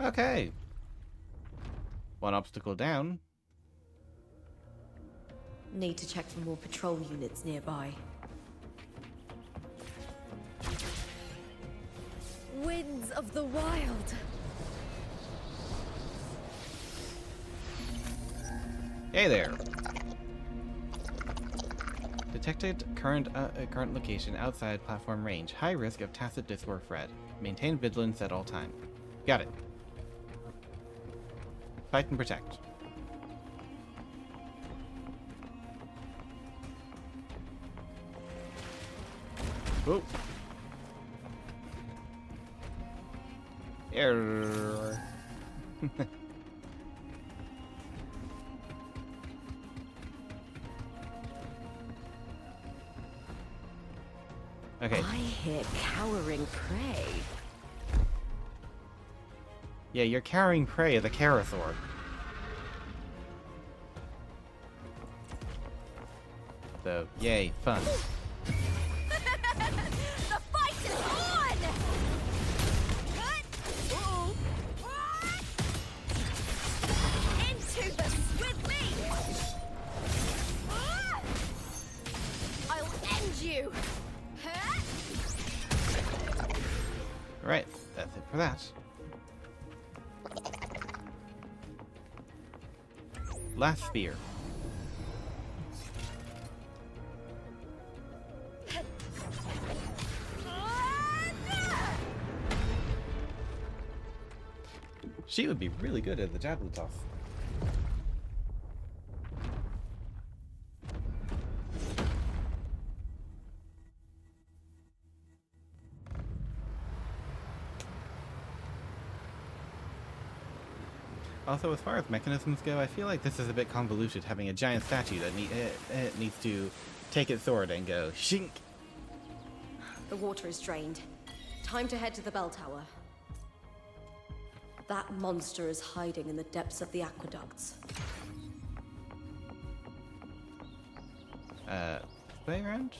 Okay. 1 obstacle down. Need to check for more patrol units nearby. Winds of the wild! Hey there. Detected current location outside platform range. High risk of tacit discord threat. Maintain vigilance at all times. Got it. Fight and protect. Whoa. Error. Okay. I hear cowering prey. Yeah, you're carrying prey of the Carathor. So, yay, fun. The fight is on! Good. Ooh. Into the with me! I'll end you! Alright, that's it for that. Last spear. She would be really good at the javelin toss. Also, as far as mechanisms go, I feel like this is a bit convoluted, having a giant statue that needs to take its sword and go shink. The water is drained. Time to head to the bell tower. That monster is hiding in the depths of the aqueducts. Play around?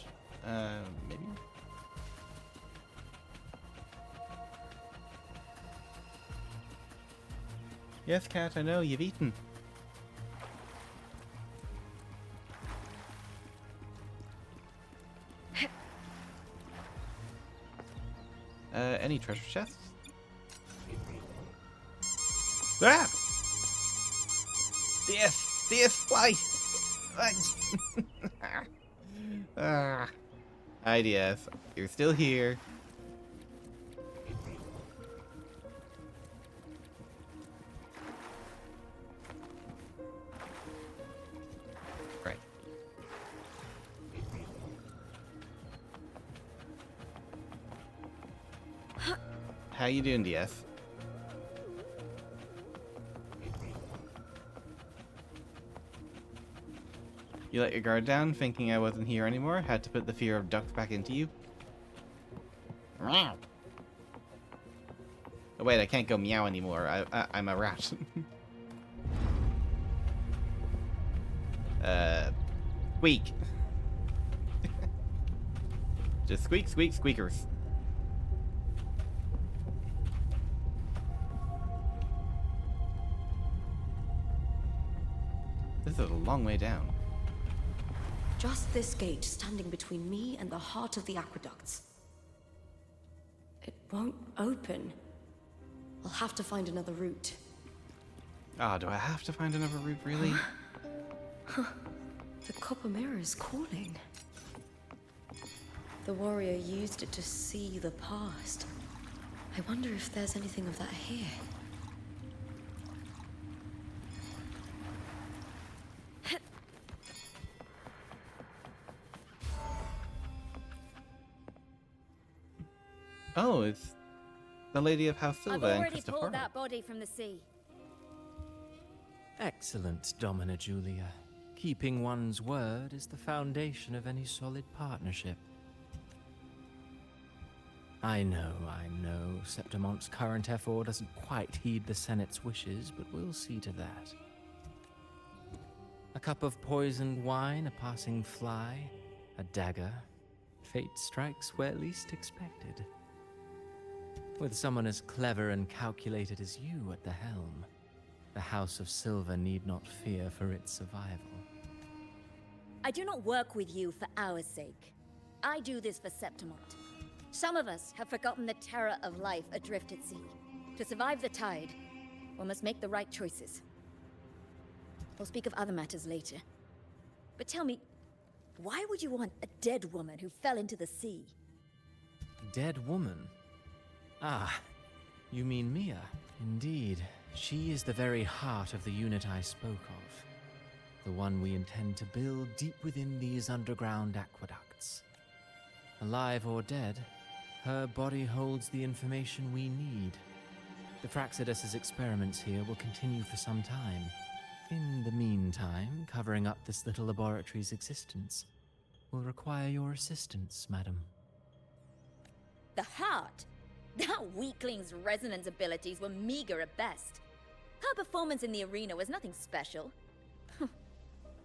Maybe? Yes, cat, I know, you've eaten. Any treasure chests? Ah! DS, fly! Ah. Hi, DS. You're still here. Right. How you doing, DS? You let your guard down, thinking I wasn't here anymore? Had to put the fear of ducks back into you? Meow. Oh wait, I can't go meow anymore. I'm a rat. Squeak. Just squeak, squeak, squeakers. This is a long way down. Just this gate standing between me and the heart of the aqueducts. It won't open. I'll have to find another route. Ah, do I have to find another route, really? The copper mirror is calling. The warrior used it to see the past. I wonder if there's anything of that here. Oh, it's the Lady of House Silva I've and already Christopher. pulled that body from the sea. Excellent, Domina Julia. Keeping one's word is the foundation of any solid partnership. I know. Septimonte's current effort doesn't quite heed the Senate's wishes, but we'll see to that. A cup of poisoned wine, a passing fly, a dagger. Fate strikes where least expected. With someone as clever and calculated as you at the helm, the House of Silver need not fear for its survival. I do not work with you for our sake. I do this for Septimont. Some of us have forgotten the terror of life adrift at sea. To survive the tide, one must make the right choices. We'll speak of other matters later. But tell me, why would you want a dead woman who fell into the sea? Dead woman? Ah, you mean Mia? Indeed, she is the very heart of the unit I spoke of. The one we intend to build deep within these underground aqueducts. Alive or dead, her body holds the information we need. The Fraxidus's experiments here will continue for some time. In the meantime, covering up this little laboratory's existence will require your assistance, madam. The heart? That weakling's resonance abilities were meager at best. Her performance in the arena was nothing special.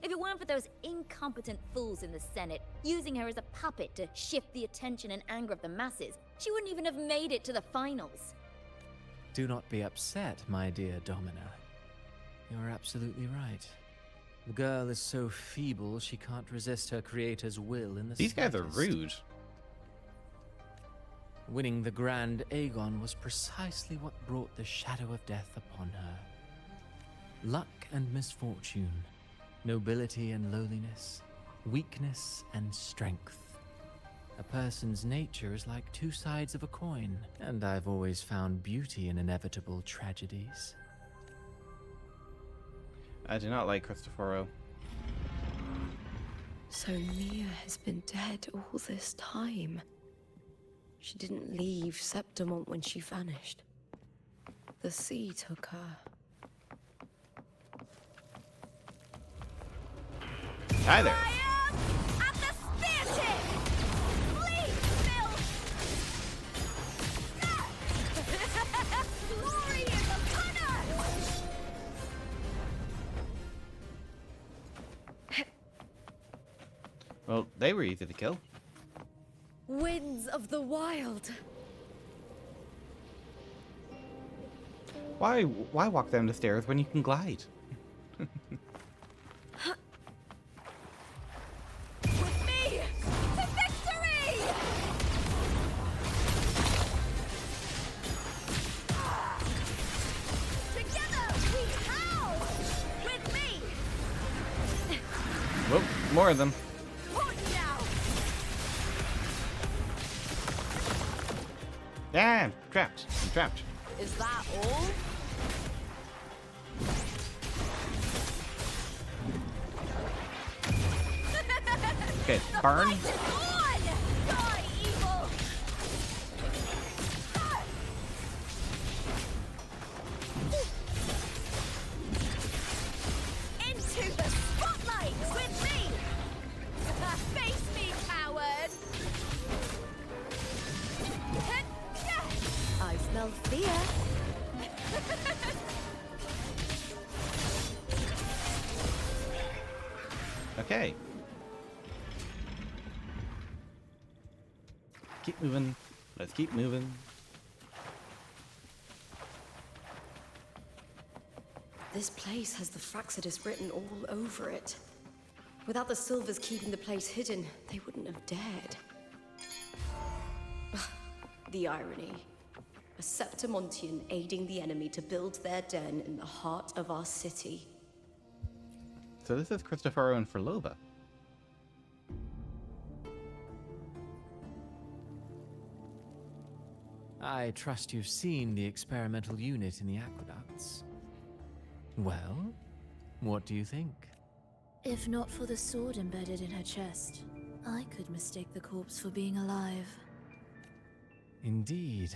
If it weren't for those incompetent fools in the Senate using her as a puppet to shift the attention and anger of the masses, she wouldn't even have made it to the finals. Do not be upset, my dear Domina. You're absolutely right. The girl is so feeble she can't resist her creator's will in the These guys are slightest. rude. Winning the Grand Aegon was precisely what brought the shadow of death upon her. Luck and misfortune, nobility and lowliness, weakness and strength. A person's nature is like two sides of a coin, and I've always found beauty in inevitable tragedies. I do not like Christophoro. So Mia has been dead all this time. She didn't leave Septimont when she vanished. The sea took her. Hi there. At the spear tip! Please, Bill! Glory in the punter! Well, they were easy to kill. Winds of the wild. Why walk down the stairs when you can glide? With me to victory! Together we howl! With me! Whoop, more of them. Forward now! Yeah, I'm trapped. I'm trapped. Is that all? Okay, burn. Fight is on! Die, evil! Into the spotlight with me! Face me, coward! I smell fear. Okay. Keep moving. Let's keep moving. This place has the Fraxidus written all over it. Without the Silvers keeping the place hidden, they wouldn't have dared. The irony. A Septimontian aiding the enemy to build their den in the heart of our city. So this is Cristoforo and Forlova. I trust you've seen the experimental unit in the aqueducts. Well, what do you think? If not for the sword embedded in her chest, I could mistake the corpse for being alive. Indeed.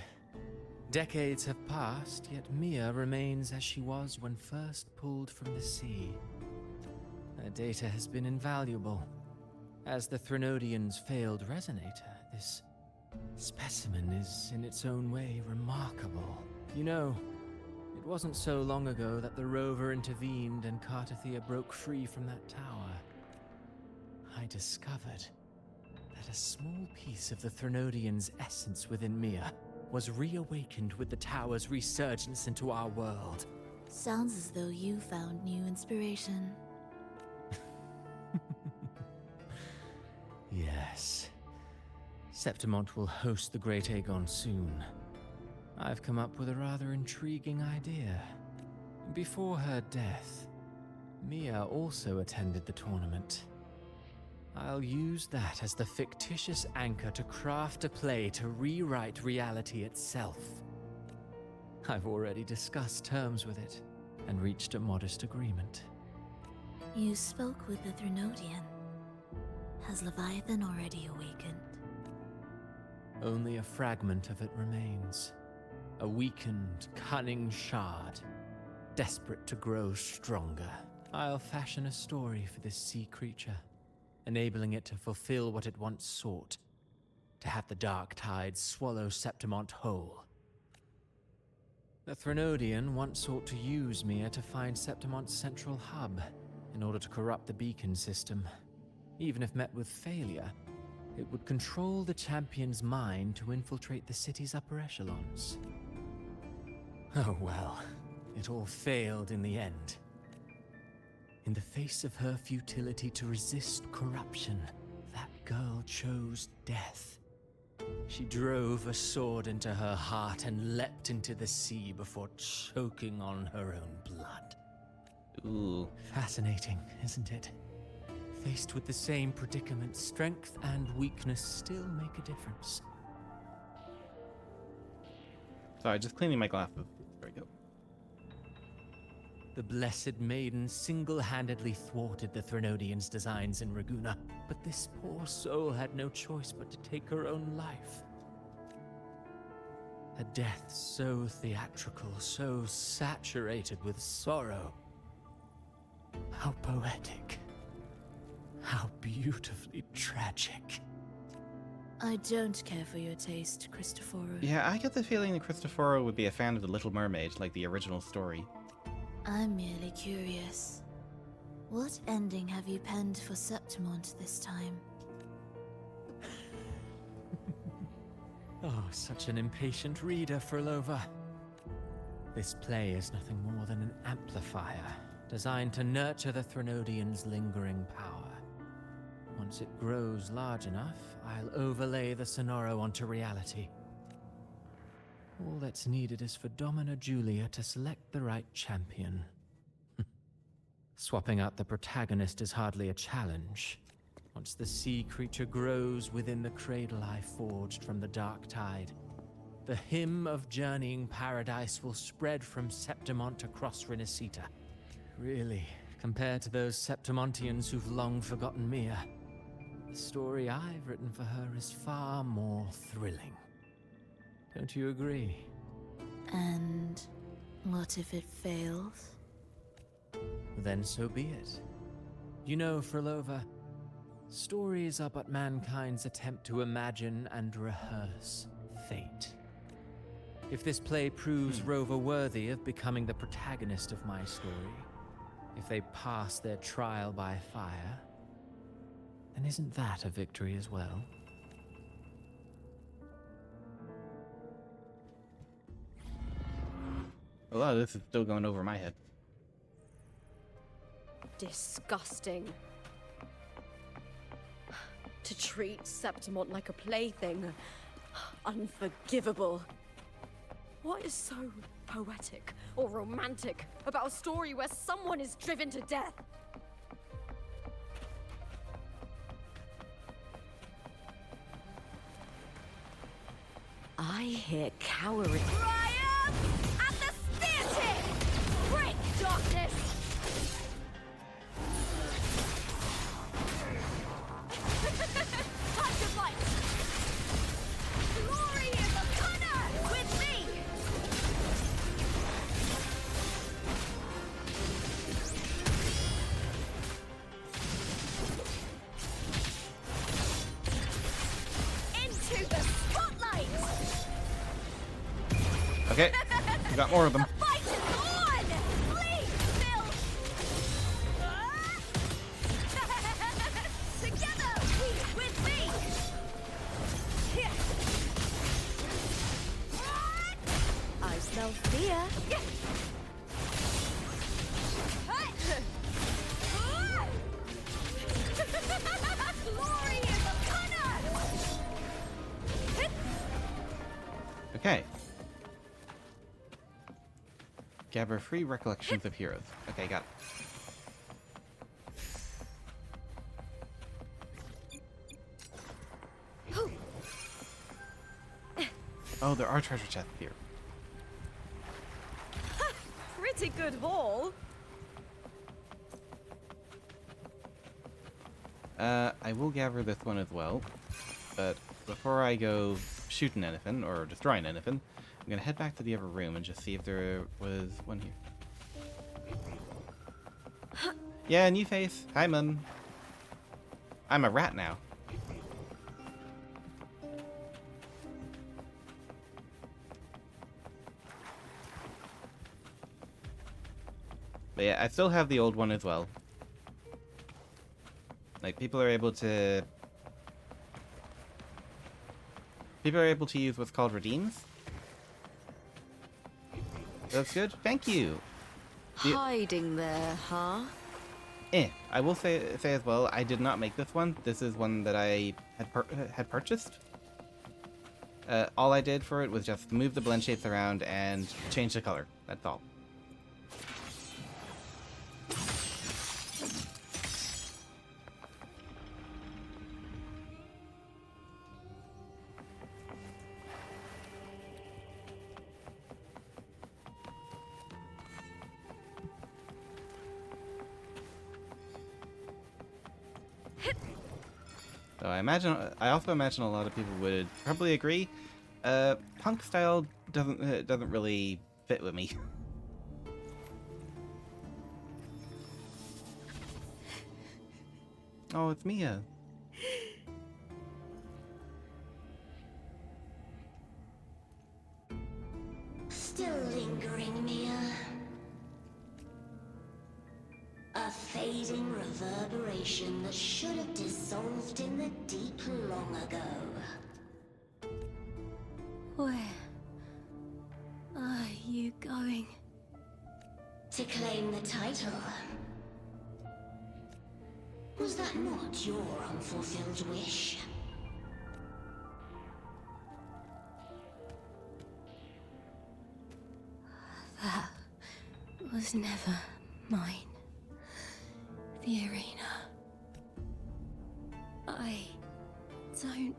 Decades have passed, yet Mia remains as she was when first pulled from the sea. Her data has been invaluable. As the Threnodian's failed resonator, this specimen is in its own way remarkable. You know, it wasn't so long ago that the rover intervened and Cartathea broke free from that tower. I discovered that a small piece of the Threnodian's essence within Mia was reawakened with the tower's resurgence into our world. Sounds as though you found new inspiration. Yes. Septimont will host the Great Aegon soon. I've come up with a rather intriguing idea. Before her death, Mia also attended the tournament. I'll use that as the fictitious anchor to craft a play to rewrite reality itself. I've already discussed terms with it, and reached a modest agreement. You spoke with the Threnodian. Has Leviathan already awakened? Only a fragment of it remains. A weakened, cunning shard, desperate to grow stronger. I'll fashion a story for this sea creature, enabling it to fulfill what it once sought, to have the dark tides swallow Septimont whole. The Threnodian once sought to use Mia to find Septimont's central hub, in order to corrupt the beacon system. Even if met with failure, it would control the champion's mind to infiltrate the city's upper echelons. Oh well, it all failed in the end. In the face of her futility to resist corruption, that girl chose death. She drove a sword into her heart and leapt into the sea before choking on her own blood. Ooh. Fascinating, isn't it? Faced with the same predicament, strength and weakness still make a difference. Sorry, just cleaning my glasses. There we go. The Blessed Maiden single-handedly thwarted the Threnodian's designs in Raguna, but this poor soul had no choice but to take her own life. A death so theatrical, so saturated with sorrow. How poetic. How beautifully tragic. I don't care for your taste, Cristoforo. Yeah, I get the feeling that Cristoforo would be a fan of The Little Mermaid, like the original story. I'm merely curious. What ending have you penned for Septimont this time? Oh, such an impatient reader, Forlova. This play is nothing more than an amplifier, designed to nurture the Threnodian's lingering power. Once it grows large enough, I'll overlay the Sonoro onto reality. All that's needed is for Domina Julia to select the right champion. Swapping out the protagonist is hardly a challenge. Once the sea creature grows within the cradle I forged from the dark tide, the hymn of journeying paradise will spread from Septimont across Renacita. Really, compared to those Septimontians who've long forgotten Mia, the story I've written for her is far more thrilling. Don't you agree? And what if it fails? Then so be it. You know, Frolova, stories are but mankind's attempt to imagine and rehearse fate. If this play proves Rover worthy of becoming the protagonist of my story, if they pass their trial by fire, then isn't that a victory as well? A lot of this is still going over my head. Disgusting. To treat Septimont like a plaything. Unforgivable. What is so poetic or romantic about a story where someone is driven to death? I hear cowering. Triumph at the spear tip! Break darkness! Time to fight! Glory is upon us! With me! Into the spotlight! Okay, we got more of them. The fight is on! Please, Phil! Together, we with me! Here. I smell fear. Glory is upon us! Okay. Gather free recollections of heroes. Okay, got it. Oh, there are treasure chests here. Pretty good haul. I will gather this one as well, but before I go shooting anything or destroying anything, I'm gonna head back to the other room and just see if there was one here. Yeah, new face. Hi, Mum. I'm a rat now. But yeah, I still have the old one as well. Like, people are able to use what's called redeems. That's good. Thank you. Hiding there, huh? I will say as well, I did not make this one. This is one that I had purchased. All I did for it was just move the blend shapes around and change the color. That's all. So I also imagine a lot of people would probably agree. Punk style doesn't really fit with me. Oh, it's Mia. Still lingering, Mia. A fading reverberation that should have dissolved in the deep long ago. Where are you going? To claim the title. Was that not your unfulfilled wish? That was never mine. The arena. I don't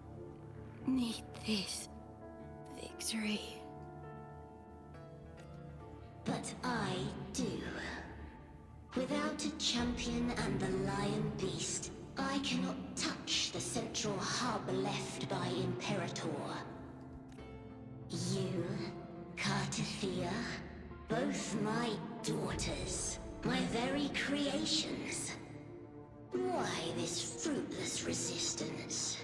need this victory. But I do. Without a champion and the lion beast, I cannot touch the central hub left by Imperator. You, Cartithia, both my daughters, my very creations. Why this fruitless resistance?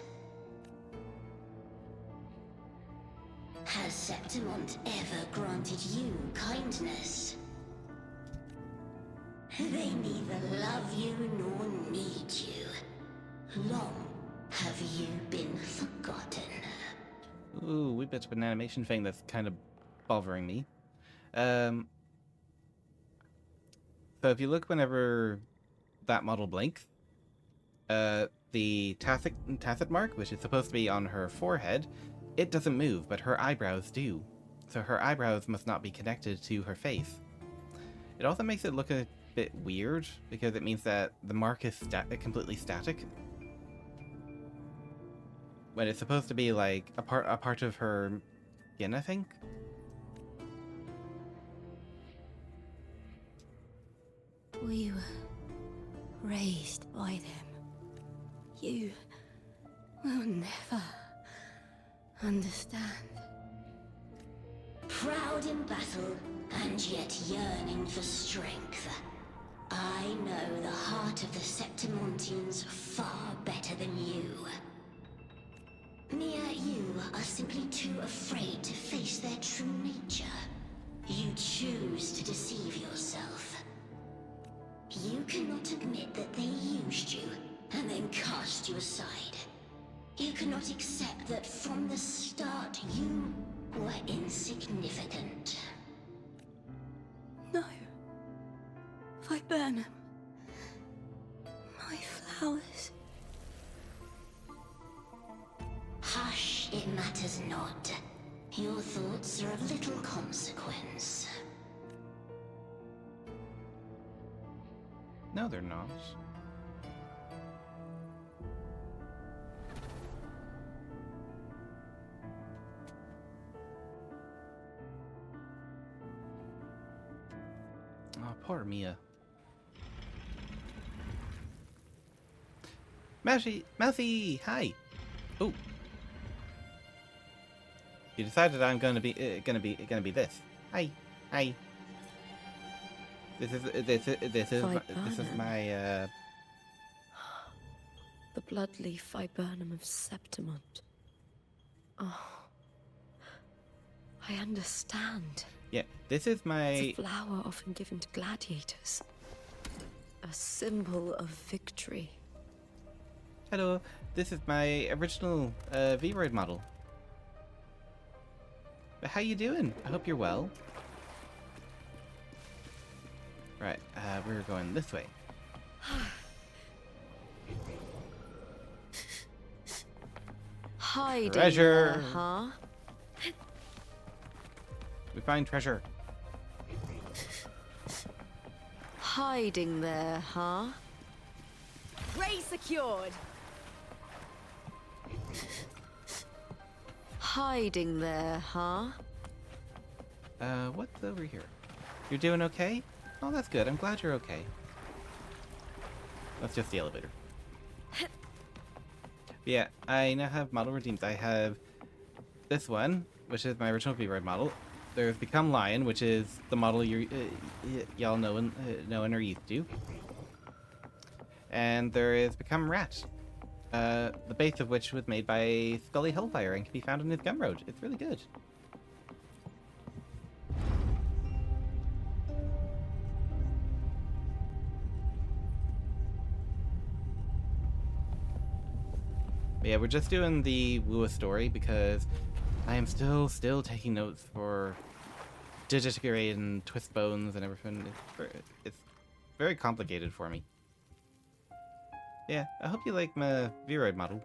Has Septimont ever granted you kindness? They neither love you nor need you. Long have you been forgotten. Ooh, we bit of an animation thing that's kind of bothering me. So if you look whenever that model blinks, the tacit mark, which is supposed to be on her forehead, it doesn't move, but her eyebrows do. So her eyebrows must not be connected to her face. It also makes it look a bit weird, because it means that the mark is completely static. When it's supposed to be like a part of her skin, I think. We were raised by them. You will never understand. Proud in battle, and yet yearning for strength. I know the heart of the Septimontians far better than you. Mia, you are simply too afraid to face their true nature. You choose to deceive yourself. You cannot admit that they used you, and then cast you aside. You cannot accept that from the start you were insignificant. No. Viburnum. My flowers. Hush, it matters not. Your thoughts are of little consequence. No, they're not. Oh, poor Mia. Mousy, hi. Oh. You decided I'm gonna be this. Hi. This is my The bloodleaf viburnum of Septimont. Oh. I understand. Yeah, this is my... It's a flower often given to gladiators. A symbol of victory. Hello, this is my original V-Roid model. But how you doing? I hope you're well. Right, we're going this way. Hiding Treasure! there, huh? We find treasure. Hiding there, huh? Ray secured. Hiding there, huh? What's over here? You're doing okay? Oh, that's good. I'm glad you're okay. That's just the elevator. Yeah, I now have model redeems. I have this one, which is my original V-Ride model. There's Become Lion, which is the model y'all know and are used to. And there is Become Rat, the base of which was made by Scully Hellfire and can be found in his Gumroad. It's really good. But yeah, we're just doing the Wua story because I am still taking notes for disintegrate and twist bones and everything. It's very complicated for me. Yeah, I hope you like my Viroid model.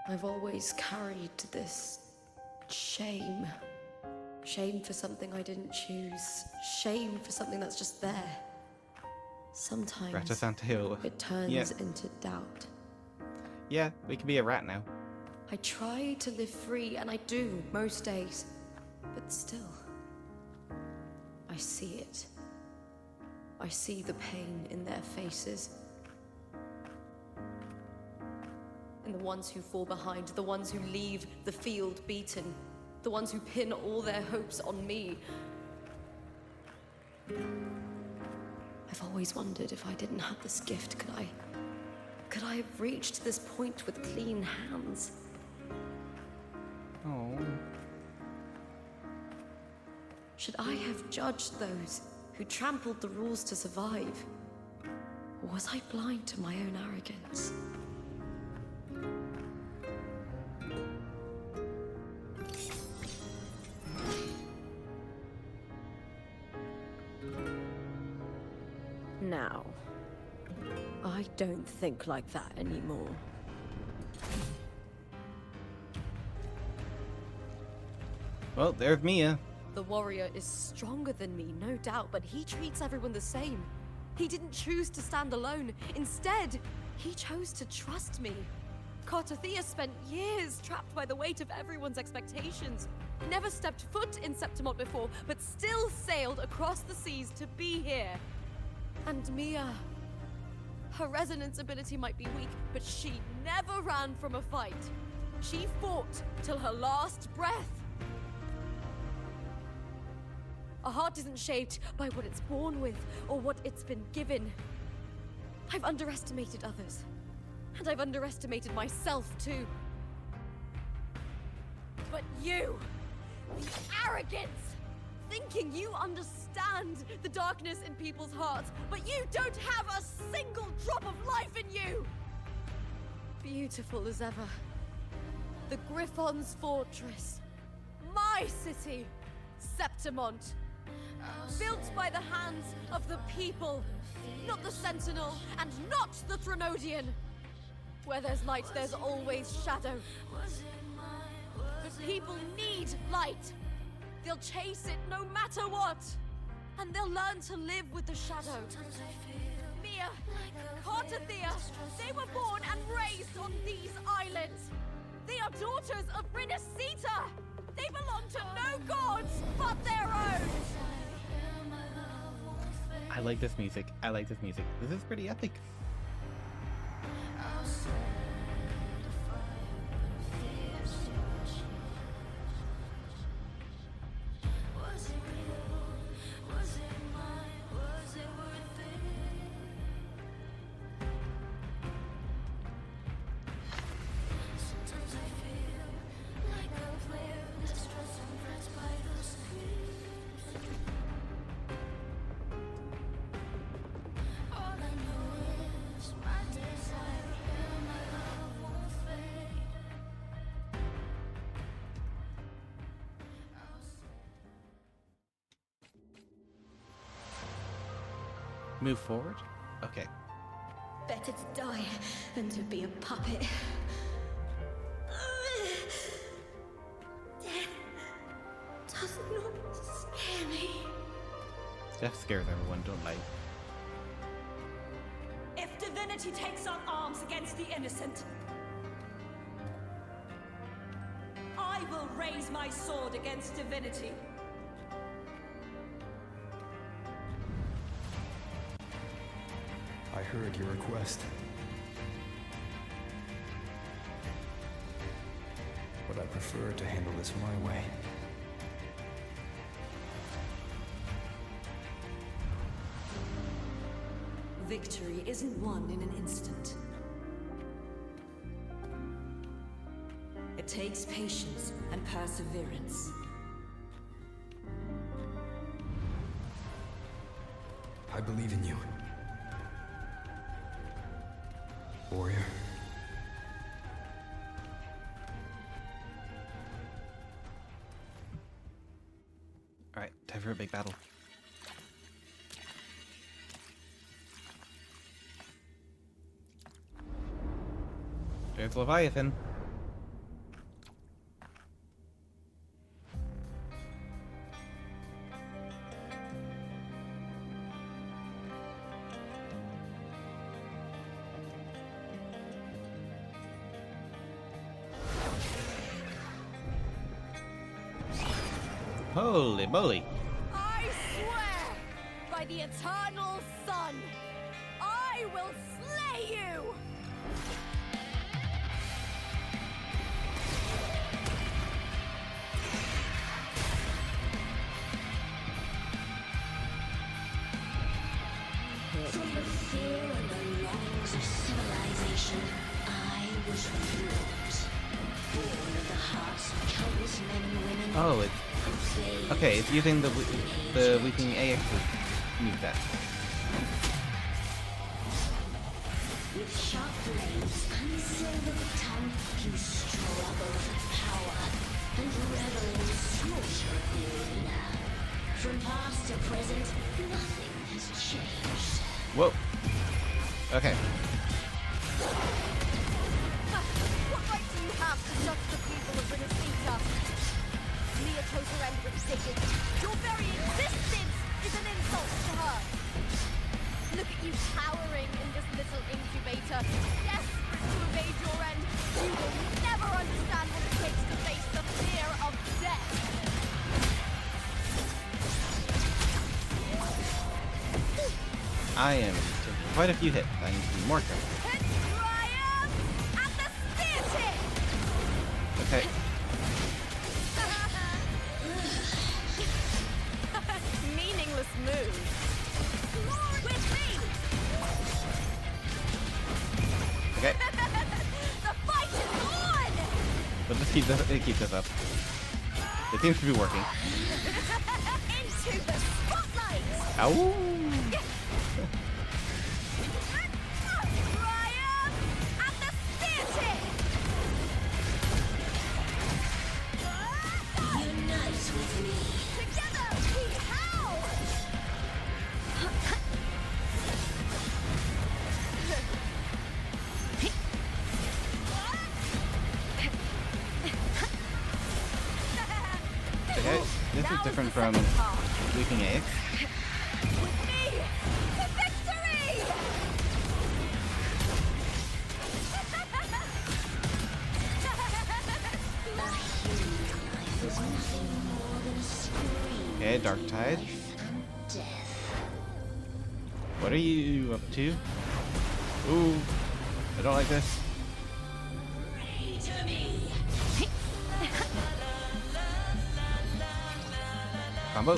I've always carried this shame. Shame for something I didn't choose. Shame for something that's just there. Sometimes Ratasanteo. it turns Yeah. into doubt. Yeah, we can be a rat now. I try to live free, and I do most days. But still, I see it. I see the pain in their faces. In the ones who fall behind, the ones who leave the field beaten, the ones who pin all their hopes on me. I've always wondered if I didn't have this gift, could I have reached this point with clean hands? Oh. Should I have judged those who trampled the rules to survive? Or was I blind to my own arrogance? Now, I don't think like that anymore. Well, there's Mia. The warrior is stronger than me, no doubt, but he treats everyone the same. He didn't choose to stand alone. Instead, he chose to trust me. Cartothea spent years trapped by the weight of everyone's expectations. Never stepped foot in Septimont before, but still sailed across the seas to be here. And Mia, her resonance ability might be weak, but she never ran from a fight. She fought till her last breath. A heart isn't shaped by what it's born with or what it's been given. I've underestimated others, and I've underestimated myself too. But you, the arrogance, thinking you understand the darkness in people's hearts, but you don't have a single drop of life in you! Beautiful as ever. The Griffon's fortress. My city, Septimont. Built by the hands of the people. Not the Sentinel, and not the Threnodian. Where there's light, there's always shadow. But people need light. They'll chase it no matter what. And they'll learn to live with the shadow. Mia, Cartothea, they were born and raised on these islands. They are daughters of Rinasita. They belong to no gods but their own. I like this music. I like this music. This is pretty epic. Move forward? Okay. Better to die than to be a puppet. Death does not scare me. Death scares everyone, don't lie. If divinity takes up arms against the innocent, I will raise my sword against divinity. I heard your request. But I prefer to handle this my way. Victory isn't won in an instant. It takes patience and perseverance. I believe in you. Warrior. Alright, time for a big battle. There's Leviathan. Holy moly! I swear, by the eternal sun, I will slay you! From the fear and the longings of civilization, I was reborn. Born of the hearts of countless men and women. Oh, it's okay. It's using the weeping AX to move that. With sharp blades and silver tongue, you struggle for power and revel in the slaughter of the arena. From past to present, nothing has changed. Whoa. Okay. What right do you have to judge the people of Renacita? Neotosa stated, your very existence is an insult to her. Look at you cowering in this little incubator, desperate to evade your end. You will never understand what it takes to face the fear of death. I am taking quite a few hits. I need to be more careful. Okay. Meaningless move. With me. Okay. The fight is on. Let's just keep this up. It seems to be working. Into the spotlight. Ow! Okay, this is different from Weeping AX. With me to victory! Okay, Dark Tide. What are you up to? Ooh, I don't like this. Combo.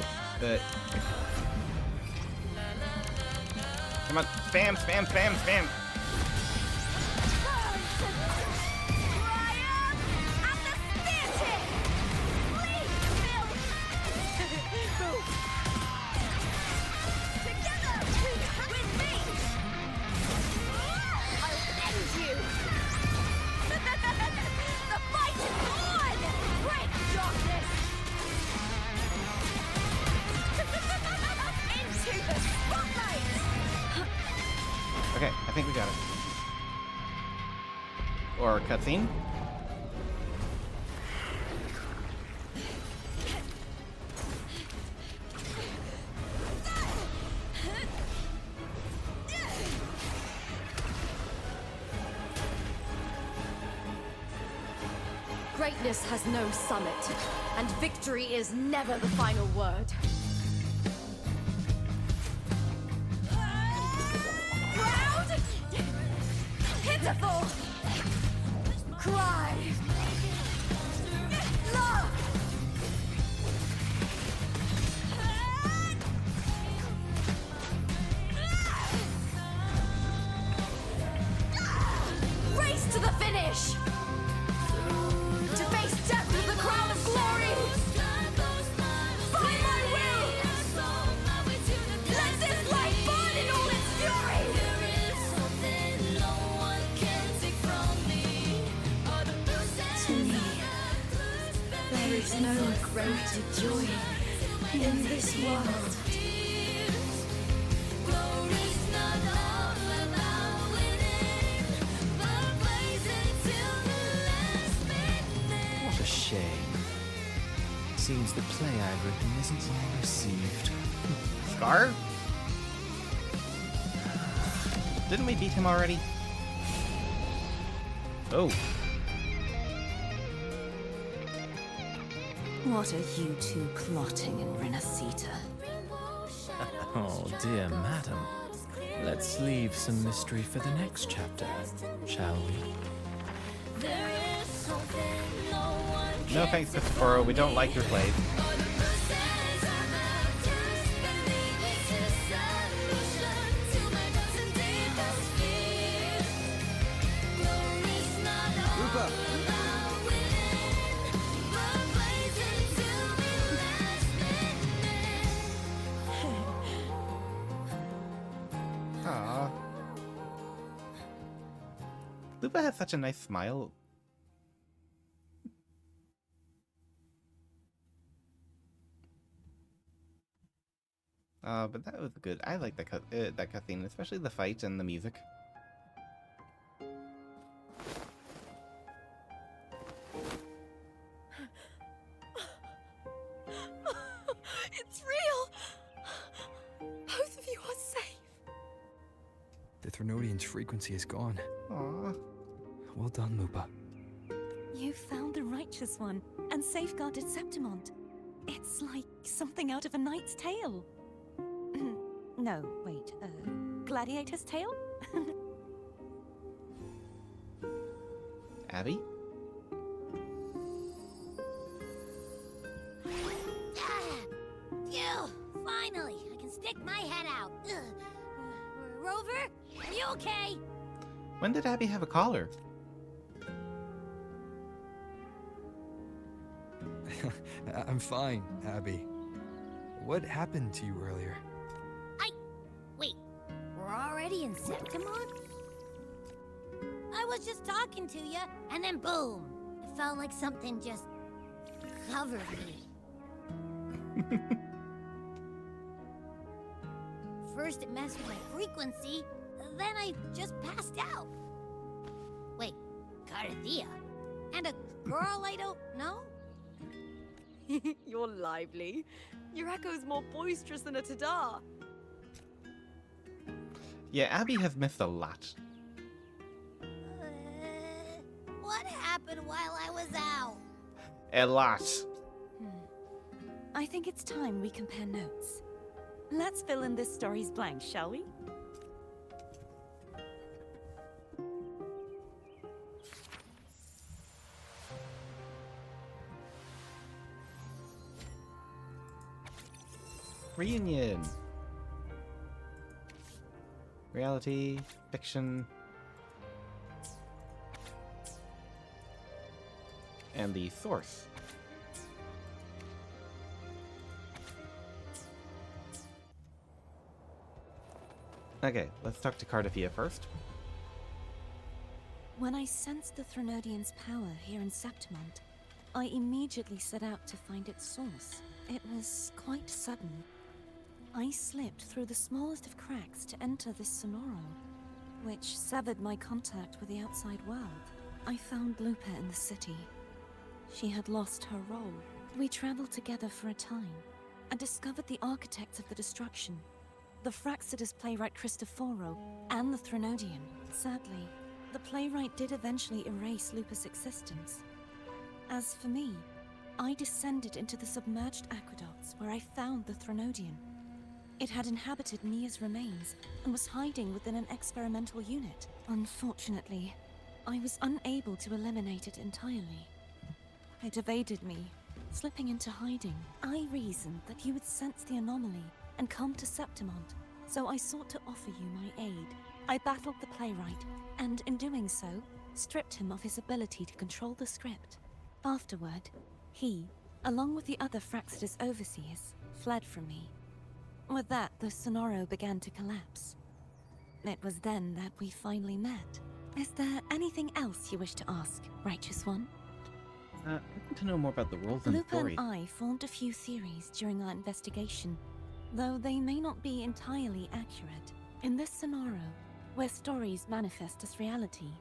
Come on, spam, spam, spam, spam. Okay, I think we got it. Or cutscene. Greatness has no summit, and victory is never the final word. Proud! Pitiful! Cry! Love! Race to the finish! To face death with the crown of glory! By my will! Let this light burn in all its fury! To me, there is no greater joy in this world. What a shame. Seems the play I've written isn't well received. Scar? Didn't we beat him already? Oh. What are you two plotting in Renacita? Oh, dear madam. Let's leave some mystery for the next chapter, shall we? No thanks, Sephora. We don't like your plays. Aww. Lupa has such a nice smile. But that was good. I like that cutscene, especially the fight and the music. It's real! Both of you are safe. The Threnodian's frequency is gone. Aww. Well done, Lupa. You found the righteous one and safeguarded Septimont. It's like something out of a knight's tale. No, wait, gladiator's tale? Abby? Phew! Finally, I can stick my head out. Rover, are you okay? When did Abby have a collar? I'm fine, Abby. What happened to you earlier? Wait, we're already in Septimont? I was just talking to you, and then boom! It felt like something just covered me. First it messed with my frequency, then I just passed out. Wait, Carthia? And a girl I don't know? You're lively. Your echo's more boisterous than a Tadar. Yeah, Abby has missed a lot. What happened while I was out? A lot. I think it's time we compare notes. Let's fill in this story's blanks, shall we? Reunion. Reality, fiction, and the source. Okay, let's talk to Cardathia first. When I sensed the Threnodian's power here in Septimont, I immediately set out to find its source. It was quite sudden. I slipped through the smallest of cracks to enter this Sonoro, which severed my contact with the outside world. I found Lupa in the city. She had lost her role. We traveled together for a time, and discovered the architects of the destruction, the Fraxidus playwright Cristoforo, and the Threnodian. Sadly, the playwright did eventually erase Lupa's existence. As for me, I descended into the submerged aqueducts where I found the Threnodian. It had inhabited Nia's remains and was hiding within an experimental unit. Unfortunately, I was unable to eliminate it entirely. It evaded me, slipping into hiding. I reasoned that you would sense the anomaly and come to Septimont, so I sought to offer you my aid. I battled the playwright, and in doing so, stripped him of his ability to control the script. Afterward, he, along with the other Fraxidus overseers, fled from me. With that, the Sonoro began to collapse. It was then that we finally met. Is there anything else you wish to ask, Righteous One? I'd like to know more about the roles and Lupa story. and I formed a few theories during our investigation, though they may not be entirely accurate. In this scenario, where stories manifest as reality,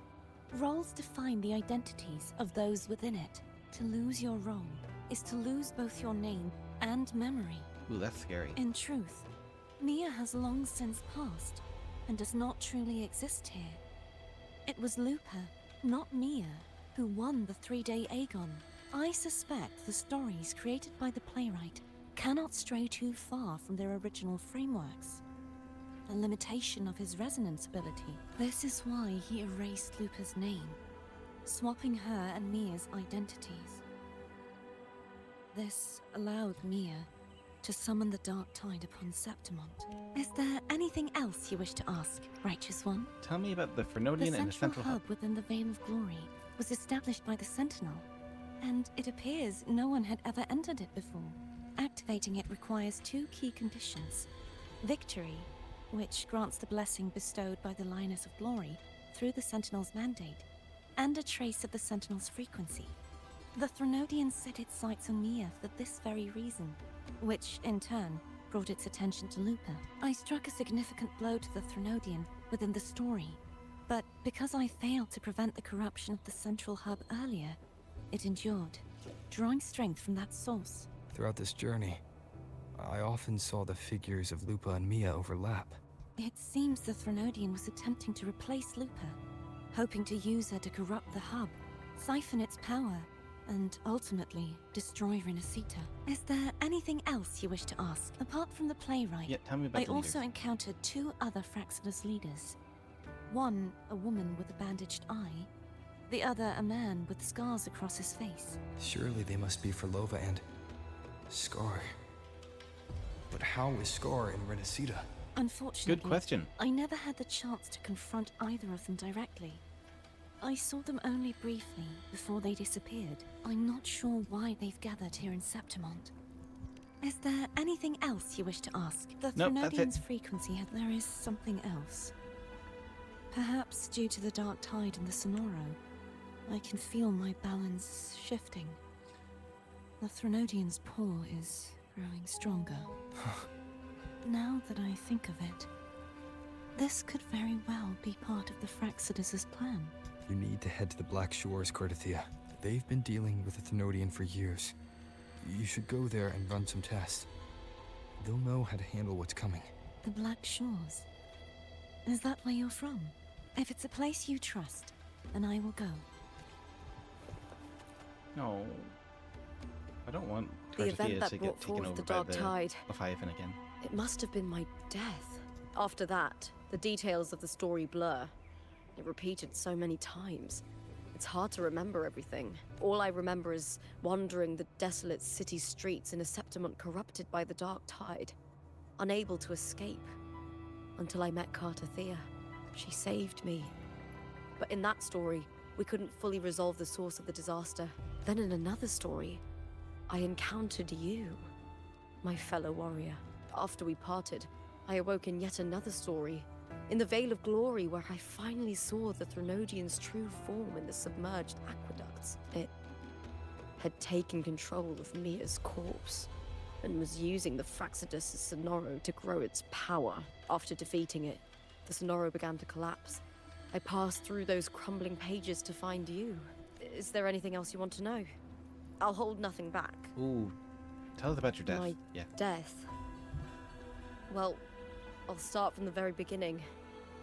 roles define the identities of those within it. To lose your role is to lose both your name and memory. Ooh, that's scary. In truth, Mia has long since passed and does not truly exist here. It was Lupa, not Mia, who won the 3-day Aegon. I suspect the stories created by the playwright cannot stray too far from their original frameworks. A limitation of his resonance ability. This is why he erased Lupa's name, swapping her and Mia's identities. This allowed Mia to summon the Dark Tide upon Septimont. Is there anything else you wish to ask, Righteous One? Tell me about the The Frenodian and the central Central hub within the Veil of Glory was established by the Sentinel, and it appears no one had ever entered it before. Activating it requires 2 key conditions. Victory, which grants the blessing bestowed by the Lioness of Glory through the Sentinel's mandate, and a trace of the Sentinel's frequency. The Frenodian set its sights on Mia for this very reason, which, in turn, brought its attention to Lupa. I struck a significant blow to the Frenodian within the story, but because I failed to prevent the corruption of the central hub earlier, it endured, drawing strength from that source. Throughout this journey, I often saw the figures of Lupa and Mia overlap. It seems the Frenodian was attempting to replace Lupa, hoping to use her to corrupt the hub, siphon its power, and ultimately destroy Renacita. Is there anything else you wish to ask? Apart from the playwright, Yeah, tell me about I the also leaders. encountered 2 other Fraxidus leaders. One, a woman with a bandaged eye, the other a man with scars across his face. Surely they must be Frolova and Scar. But how is Scar in Renacita? Unfortunately, Good question. I never had the chance to confront either of them directly. I saw them only briefly before they disappeared. I'm not sure why they've gathered here in Septimont. Is there anything else you wish to ask? The Nope, that's it. Frenodian's frequency, there is something else. Perhaps due to the dark tide in the Sonoro, I can feel my balance shifting. The Frenodian's pull is growing stronger. Now that I think of it, this could very well be part of the Fraxidus' plan. You need to head to the Black Shores, Cordothea. They've been dealing with the Thenodian for years. You should go there and run some tests. They'll know how to handle what's coming. The Black Shores? Is that where you're from? If it's a place you trust, then I will go. No. I don't want The event Tartakia that to brought get taken forth over the by Dark the Tide. Leviathan again. It must have been my death. After that, the details of the story blur. It repeated so many times. It's hard to remember everything. All I remember is wandering the desolate city streets in a Septimont corrupted by the Dark Tide, unable to escape, until I met Cartathea. She saved me. But in that story, we couldn't fully resolve the source of the disaster. Then in another story, I encountered you, my fellow warrior. After we parted, I awoke in yet another story, in the Veil of Glory, where I finally saw the Frenodian's true form in the submerged aqueducts. It had taken control of Mia's corpse, and was using the Fraxidus' Sonoro to grow its power. After defeating it, the Sonoro began to collapse. I passed through those crumbling pages to find you. Is there anything else you want to know? I'll hold nothing back. Ooh. Tell us about your death. My Yeah. death. Well, I'll start from the very beginning.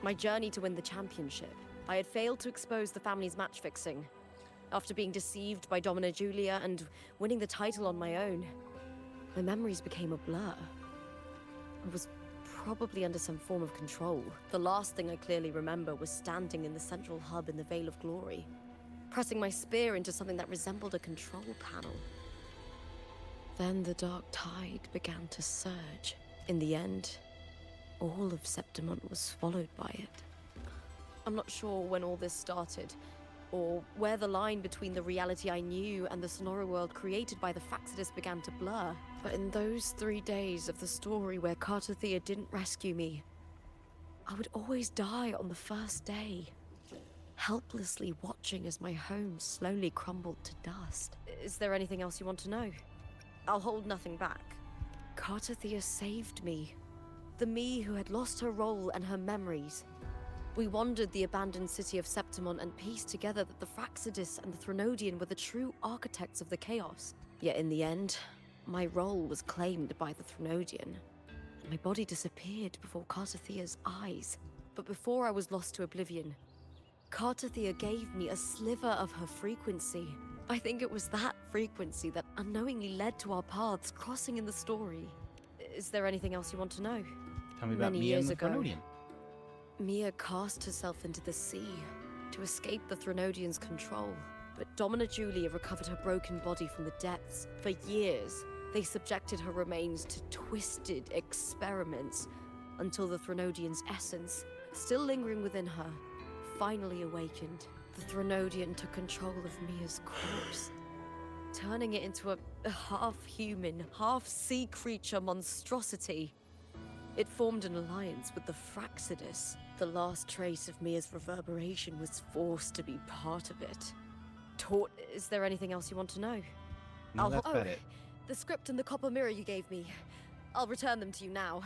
My journey to win the championship. I had failed to expose the family's match fixing. After being deceived by Domina Julia and winning the title on my own, my memories became a blur. I was probably under some form of control. The last thing I clearly remember was standing in the central hub in the Veil of Glory, pressing my spear into something that resembled a control panel. Then the Dark Tide began to surge. In the end, all of Septimont was swallowed by it. I'm not sure when all this started, or where the line between the reality I knew and the Sonoro world created by the Fraxidus began to blur. But in those 3 days of the story where Cartathea didn't rescue me, I would always die on the first day. helplessly watching as my home slowly crumbled to dust. Is there anything else you want to know? I'll hold nothing back. Cartathea saved me. The me who had lost her role and her memories. We wandered the abandoned city of Septimon and pieced together that the Fraxidus and the Threnodian were the true architects of the chaos. Yet in the end, my role was claimed by the Threnodian. My body disappeared before Cartathea's eyes. But before I was lost to oblivion, Cartathea gave me a sliver of her frequency. I think it was that frequency that unknowingly led to our paths crossing in the story. Is there anything else you want to know? Tell me about Many Mia and years the ago, Threnodian. Mia cast herself into the sea to escape the Threnodian's control. But Domina Julia recovered her broken body from the depths. For years, they subjected her remains to twisted experiments until the Threnodian's essence, still lingering within her, finally awakened. The Threnodian took control of Mia's corpse, turning it into a half-human, half-sea creature monstrosity. It formed an alliance with the Fraxidus. The last trace of Mia's reverberation was forced to be part of it. Is there anything else you want to know? No, that's about it. The script and the copper mirror you gave me. I'll return them to you now.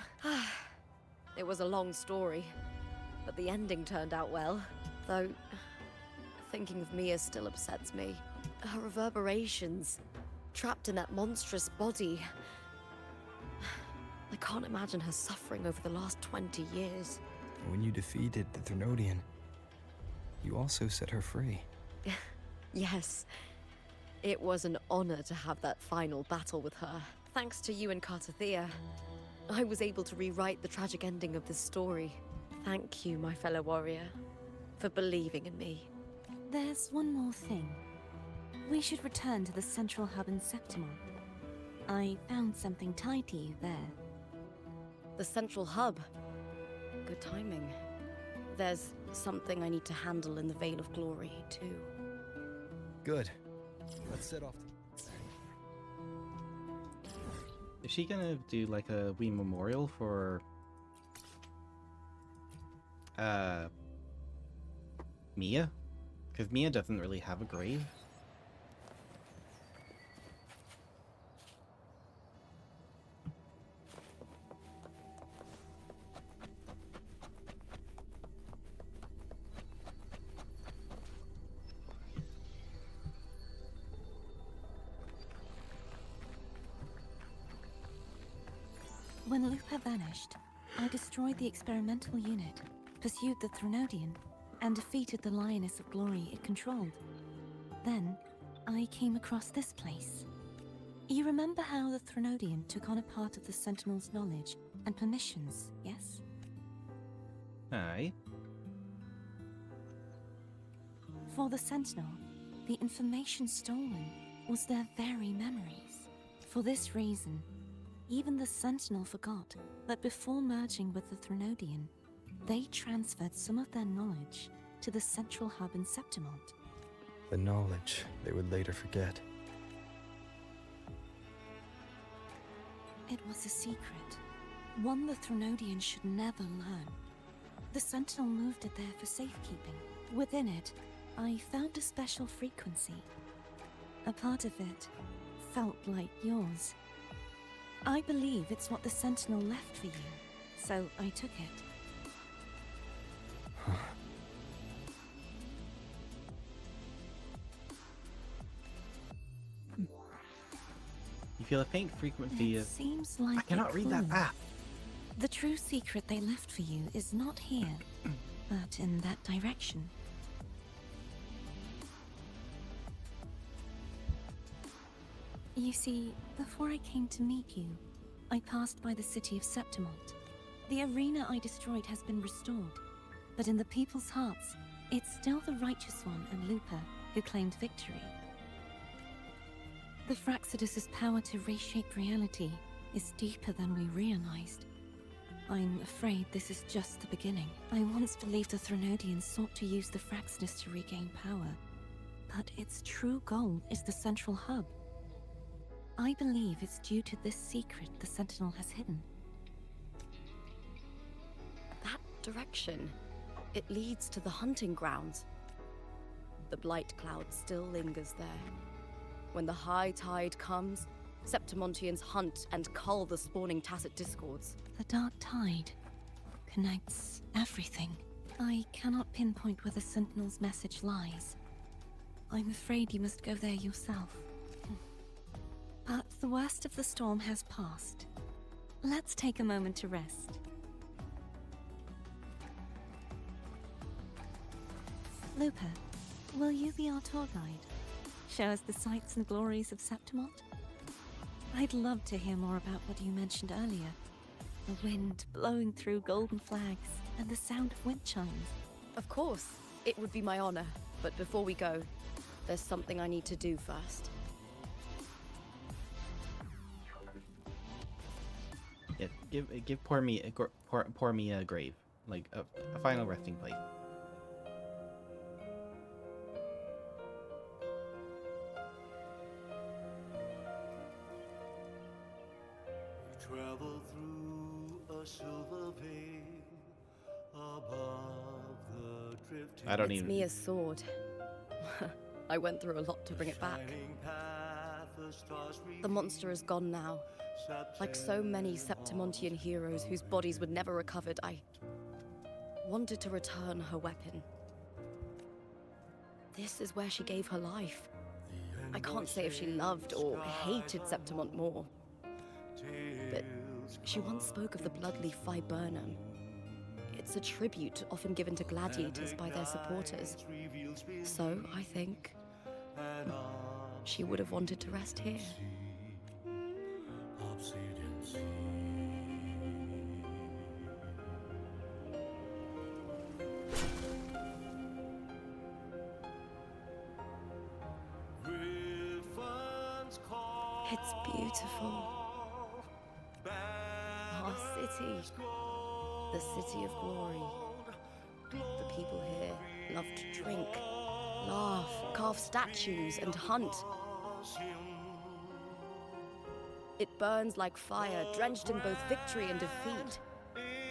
It was a long story, but the ending turned out well. Though, thinking of Mia still upsets me. Her reverberations, trapped in that monstrous body. I can't imagine her suffering over the last 20 years. When you defeated the Threnodian, you also set her free. Yes. It was an honor to have that final battle with her. Thanks to you and Cartathea, I was able to rewrite the tragic ending of this story. Thank you, my fellow warrior, for believing in me. There's one more thing. We should return to the central hub in Septimon. I found something tied to you there. The central hub. Good timing. There's something I need to handle in the Vein of Glory, too. Good. Let's set off. Is she gonna do like a wee memorial for Mia? Because Mia doesn't really have a grave. When Lupa vanished, I destroyed the experimental unit, pursued the Threnodian, and defeated the Lioness of Glory it controlled. Then, I came across this place. You remember how the Threnodian took on a part of the Sentinel's knowledge and permissions, yes? Aye. For the Sentinel, the information stolen was their very memories. For this reason, even the Sentinel forgot that before merging with the Threnodian, they transferred some of their knowledge to the central hub in Septimon. The knowledge they would later forget. It was a secret, one the Threnodian should never learn. The Sentinel moved it there for safekeeping. Within it, I found a special frequency. A part of it felt like yours. I believe it's what the Sentinel left for you, so I took it. You feel a faint frequency It of... seems like I cannot read that map. The true secret they left for you is not here, but in that direction. You see, before I came to meet you, I passed by the city of Septimon. The arena I destroyed has been restored, but in the people's hearts, it's still the Righteous One and Lupa who claimed victory. The Fraxidus' power to reshape reality is deeper than we realized. I'm afraid this is just the beginning. I once believed the Threnodians sought to use the Fraxidus to regain power, but its true goal is the central hub. I believe it's due to this secret the Sentinel has hidden. That direction. It leads to the hunting grounds. the blight cloud still lingers there. When the high tide comes, Septimontians hunt and cull the spawning Tacet Discords. The dark tide connects everything. I cannot pinpoint where the Sentinel's message lies. I'm afraid you must go there yourself. But the worst of the storm has passed. Let's take a moment to rest. Looper, will you be our tour guide? Show us the sights and glories of Septimont? I'd love to hear more about what you mentioned earlier. The wind blowing through golden flags and the sound of wind chimes. Of course, it would be my honor. But before we go, there's something I need to do first. Yeah, give poor me a grave, like a final resting place. Travel through a silver veil above the drifting. I don't It's even. Mia's sword. I went through a lot to bring it back. The monster is gone now. Like so many Septimontian heroes whose bodies were never recovered, I wanted to return her weapon. This is where she gave her life. I can't say if she loved or hated Septimont more. But she once spoke of the bloodleaf viburnum. It's a tribute often given to gladiators by their supporters. So, I think she would have wanted to rest here. It's beautiful. Our city. The city of glory. The people here love to drink, laugh, carve statues, and hunt. It burns like fire, drenched in both victory and defeat.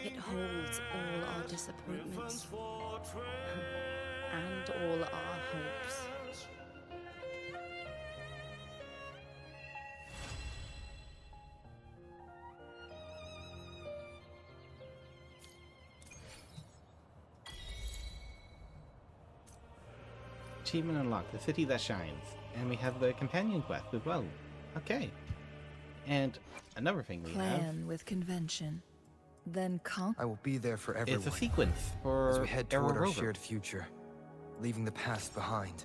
It holds all our disappointments and all our hopes. Achievement unlocked, the city that shines. And we have the companion quest as well. Okay. And another thing we have Plan with convention. Then conquer. I will be there for everyone. is a sequence for as we head toward our Rover. shared future, leaving the past behind.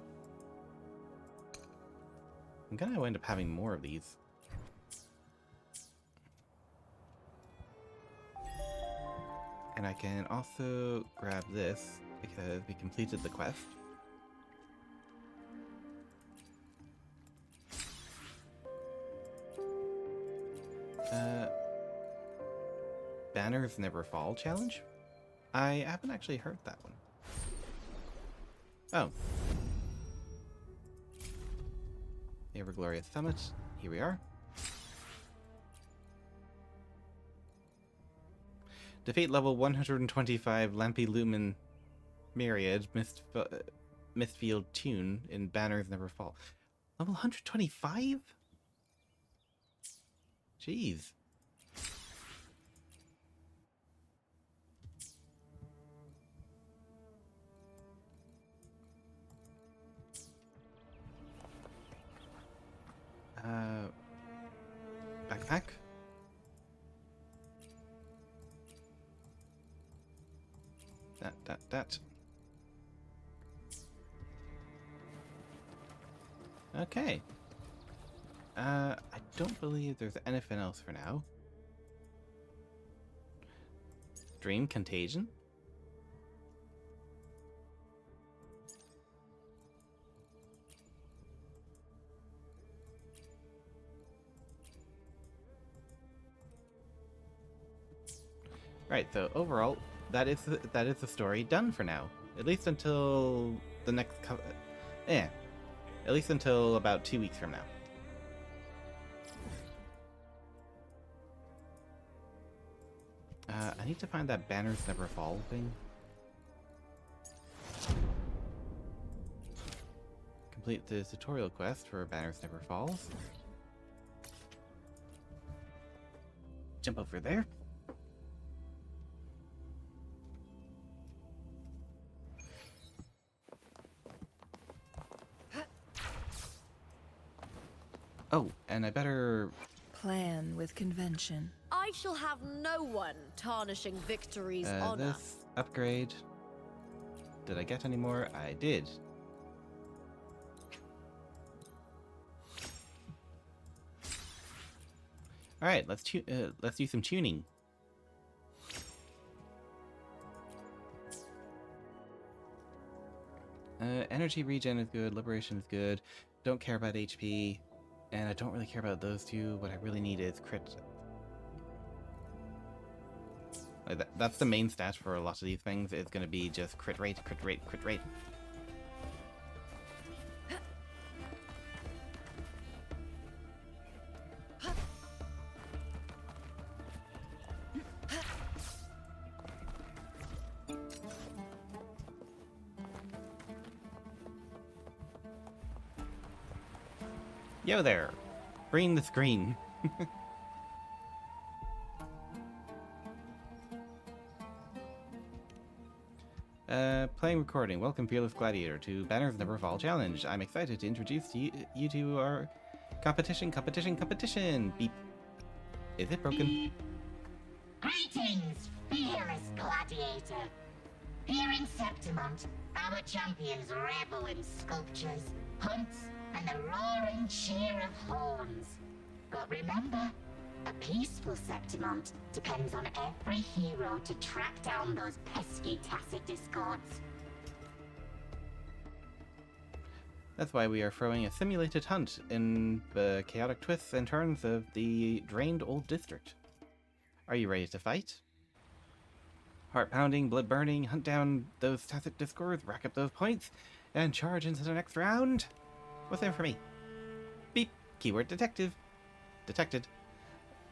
I'm gonna end up having more of these. And I can also grab this because we completed the quest. Banners Never Fall challenge? I haven't actually heard that one. Oh. Everglorious Summit. Here we are. Defeat level 125 Lampy Lumen Myriad Mistfield Tune in Banners Never Fall. Level 125? Jeez. Backpack? That. Okay. I don't believe there's anything else for now. Dream Contagion? Right, so overall, that is the story done for now. At least until the next at least until about 2 weeks from now. I need to find that Banners Never Fall thing. complete the tutorial quest for Banners Never Falls. Jump over there. Oh, and I better... Plan with convention. I shall have no one tarnishing victory's honor. This upgrade. Did I get any more? I did. All right, let's do some tuning. Energy regen is good. Liberation is good. Don't care about HP, and I don't really care about those two. What I really need is crit. That's the main stat for a lot of these things. It's going to be just crit rate, crit rate, crit rate. Yo there! Bring the screen. Playing recording. Welcome, Fearless Gladiator, to Banners Never Fall Challenge. I'm excited to introduce you to our competition. Beep. Is it broken? Greetings, Fearless Gladiator. Here in Septimont, our champions revel in sculptures, hunts, and the roaring cheer of horns. But remember, a peaceful Septimont depends on every hero to track down those pesky tacit discords. That's why we are throwing a simulated hunt in the chaotic twists and turns of the drained old district. Are you ready to fight? Heart pounding, blood burning, hunt down those tacit discords, rack up those points, and charge into the next round? What's in for me? Beep. Keyword detective. Detected.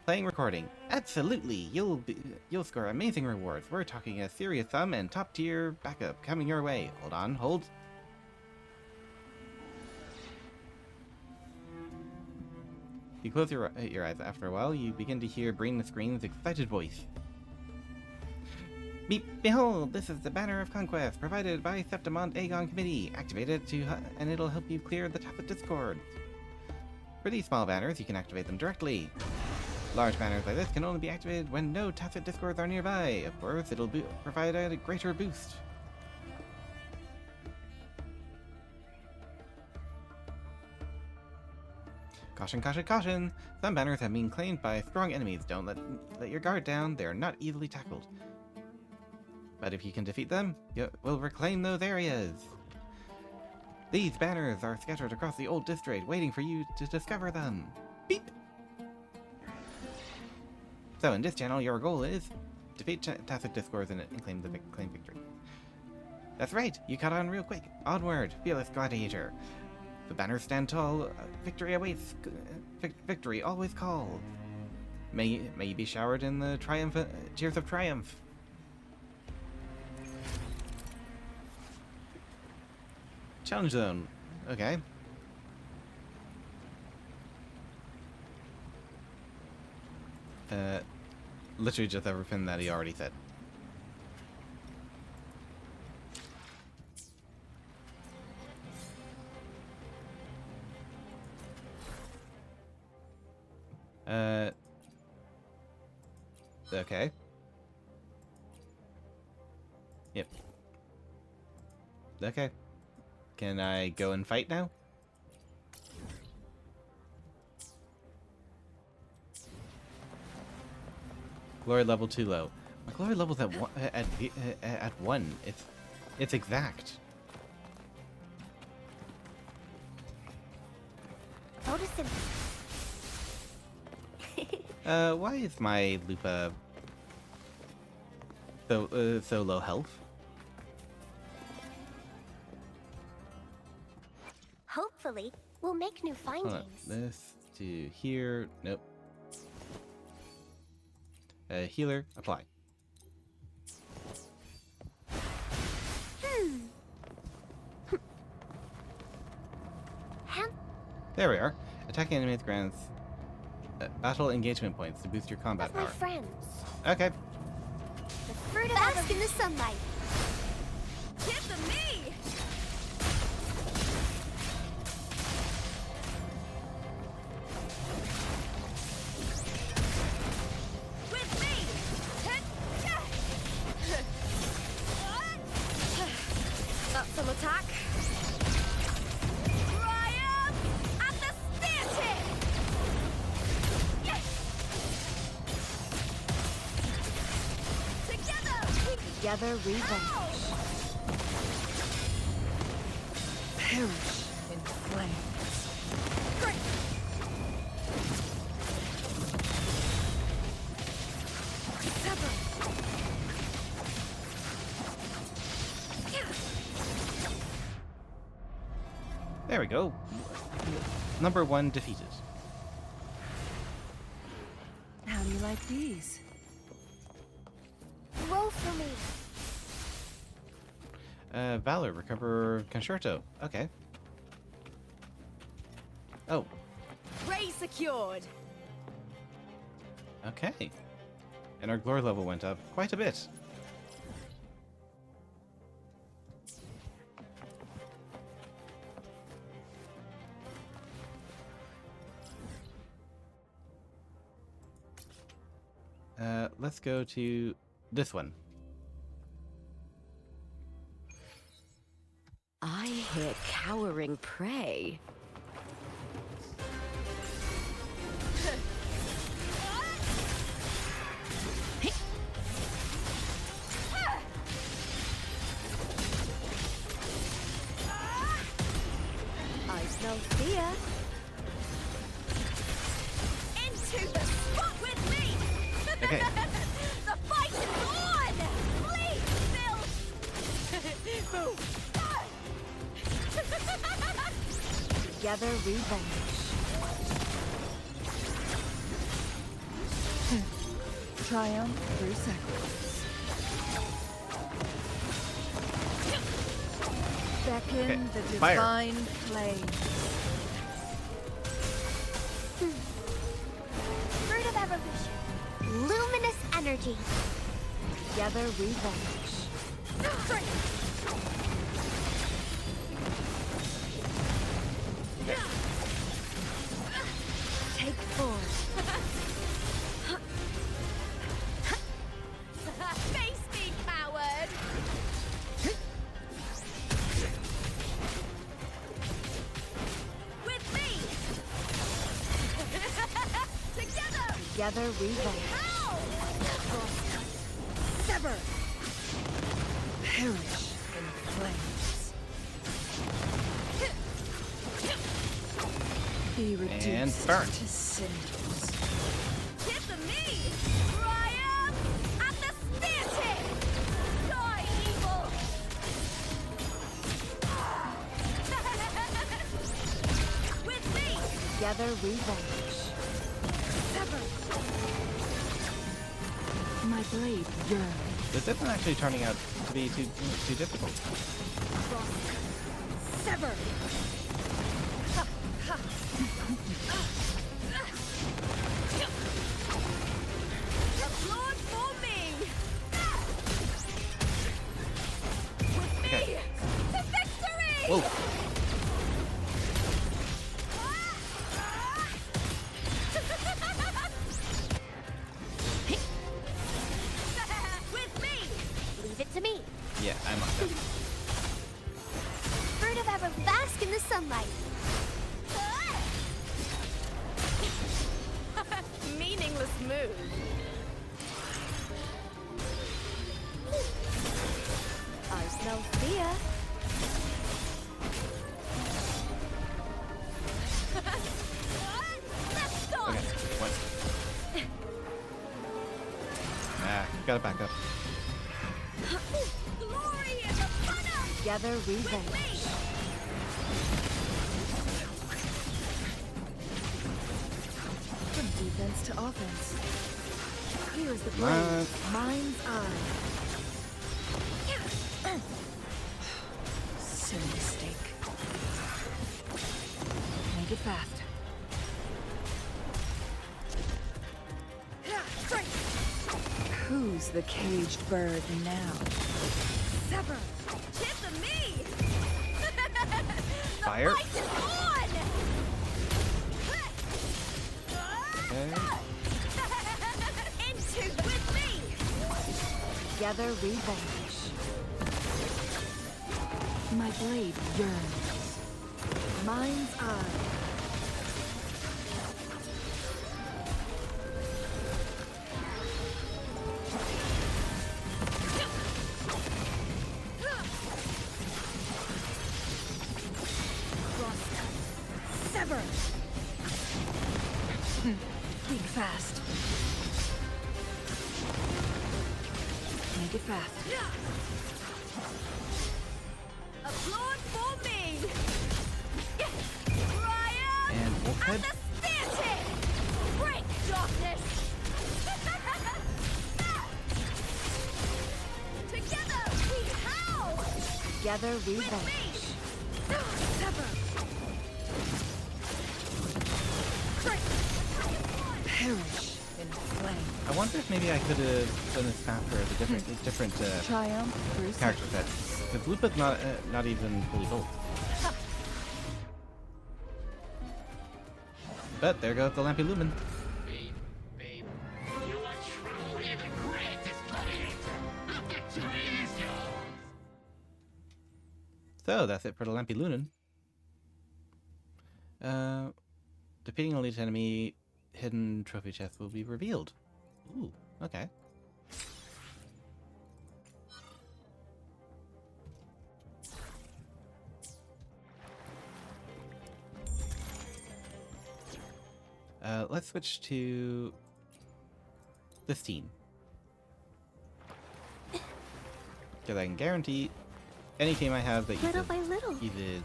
Playing recording. Absolutely. You'll score amazing rewards. We're talking a serious sum and top tier backup coming your way. Hold on. Hold. You close your eyes. After a while, you begin to hear Brain the Screen's excited voice. Behold, this is the Banner of Conquest, provided by Septimont Aegon Committee. Activate it and it'll help you clear the Tacit Discord. For these small banners, you can activate them directly. Large banners like this can only be activated when no Tacit Discords are nearby. Of course, it'll provide a greater boost. Caution, caution, caution! Some banners have been claimed by strong enemies. Don't let your guard down. They are not easily tackled. But if you can defeat them, you will reclaim those areas. These banners are scattered across the old district, waiting for you to discover them. Beep! So in this channel, your goal is defeat Tacit Discords and claim victory. That's right, you caught on real quick. Onward, Fearless Gladiator. The banners stand tall. Victory awaits. Victory always call. May you be showered in the tears of triumph. Challenge zone. Okay. Literally just everything that he already said. Okay. Yep. Okay. Can I go and fight now? Glory level too low. My glory level's at one. It's exact. Noticing. Why is my Lupa so low health? Hopefully, we'll make new findings. This to here. Nope. Healer, apply. There we are. Attacking enemies grants battle engagement points to boost your combat That's power. my friends. Okay. The fruit of bask in the sunlight. Give them me! With me! That's some attack. Triumph at the spear tip! Together revenge. Perish in flames. There we go. Number 1 defeated. How do you like these? Roll for me. Valor, recover concerto. Okay. Oh, Ray secured. okay. And our glory level went up quite a bit. Let's go to this one. I hear cowering prey. I smell fear. Into the spot with me! Okay. The fight is on! Please, Bill! Boom! Together revenge. Triumph through sacrifice. Beckon the Fire. divine flame. Fruit of evolution. Luminous energy. Together revenge. Take force. Face me, coward! With me! Together! Together revenge. How? Sever. Perish in flames. Be reduced And burn. to cinders. Give them me! Triumph at the spear tip! Die, evil! With me! Together revenge. Sever. My blade yearns. This isn't actually turning out to be too difficult. Sever. Applaud for me! With me! Okay. To victory! Whoa. With me! Leave it to me. Yeah, I'm on that. Fruit of ever bask in the sunlight. Meaningless move. I smell fear. Let's go! Okay, what? Ah, gotta back up. Glory is upon us! Together revenge. From defense to offense. Here is the blade. Mind's eye. Silly mistake. My Make it fast. Who's the caged bird now? Sever! Tip of me! Fire. Fight is on! Okay. Into with me! Together we vanish. My blade yearns. Mind's eye. Sever! Think fast. Make it fast. Applaud for me! Ryan! And Wolfhead. And the Stanton! Break darkness! Together we howl! Together we With vanish. me! Sever! Perish in flame. I wonder if maybe I could have done this faster as a different Triumph through character sets. Because Lupa's not even fully built. But there goes the Lampy Lumen. So that's it for the Lampy Lumen. Defeating a elite enemy, hidden trophy chest will be revealed. Ooh, okay. Let's switch to this team. Because I can guarantee any team I have that Little by little. uses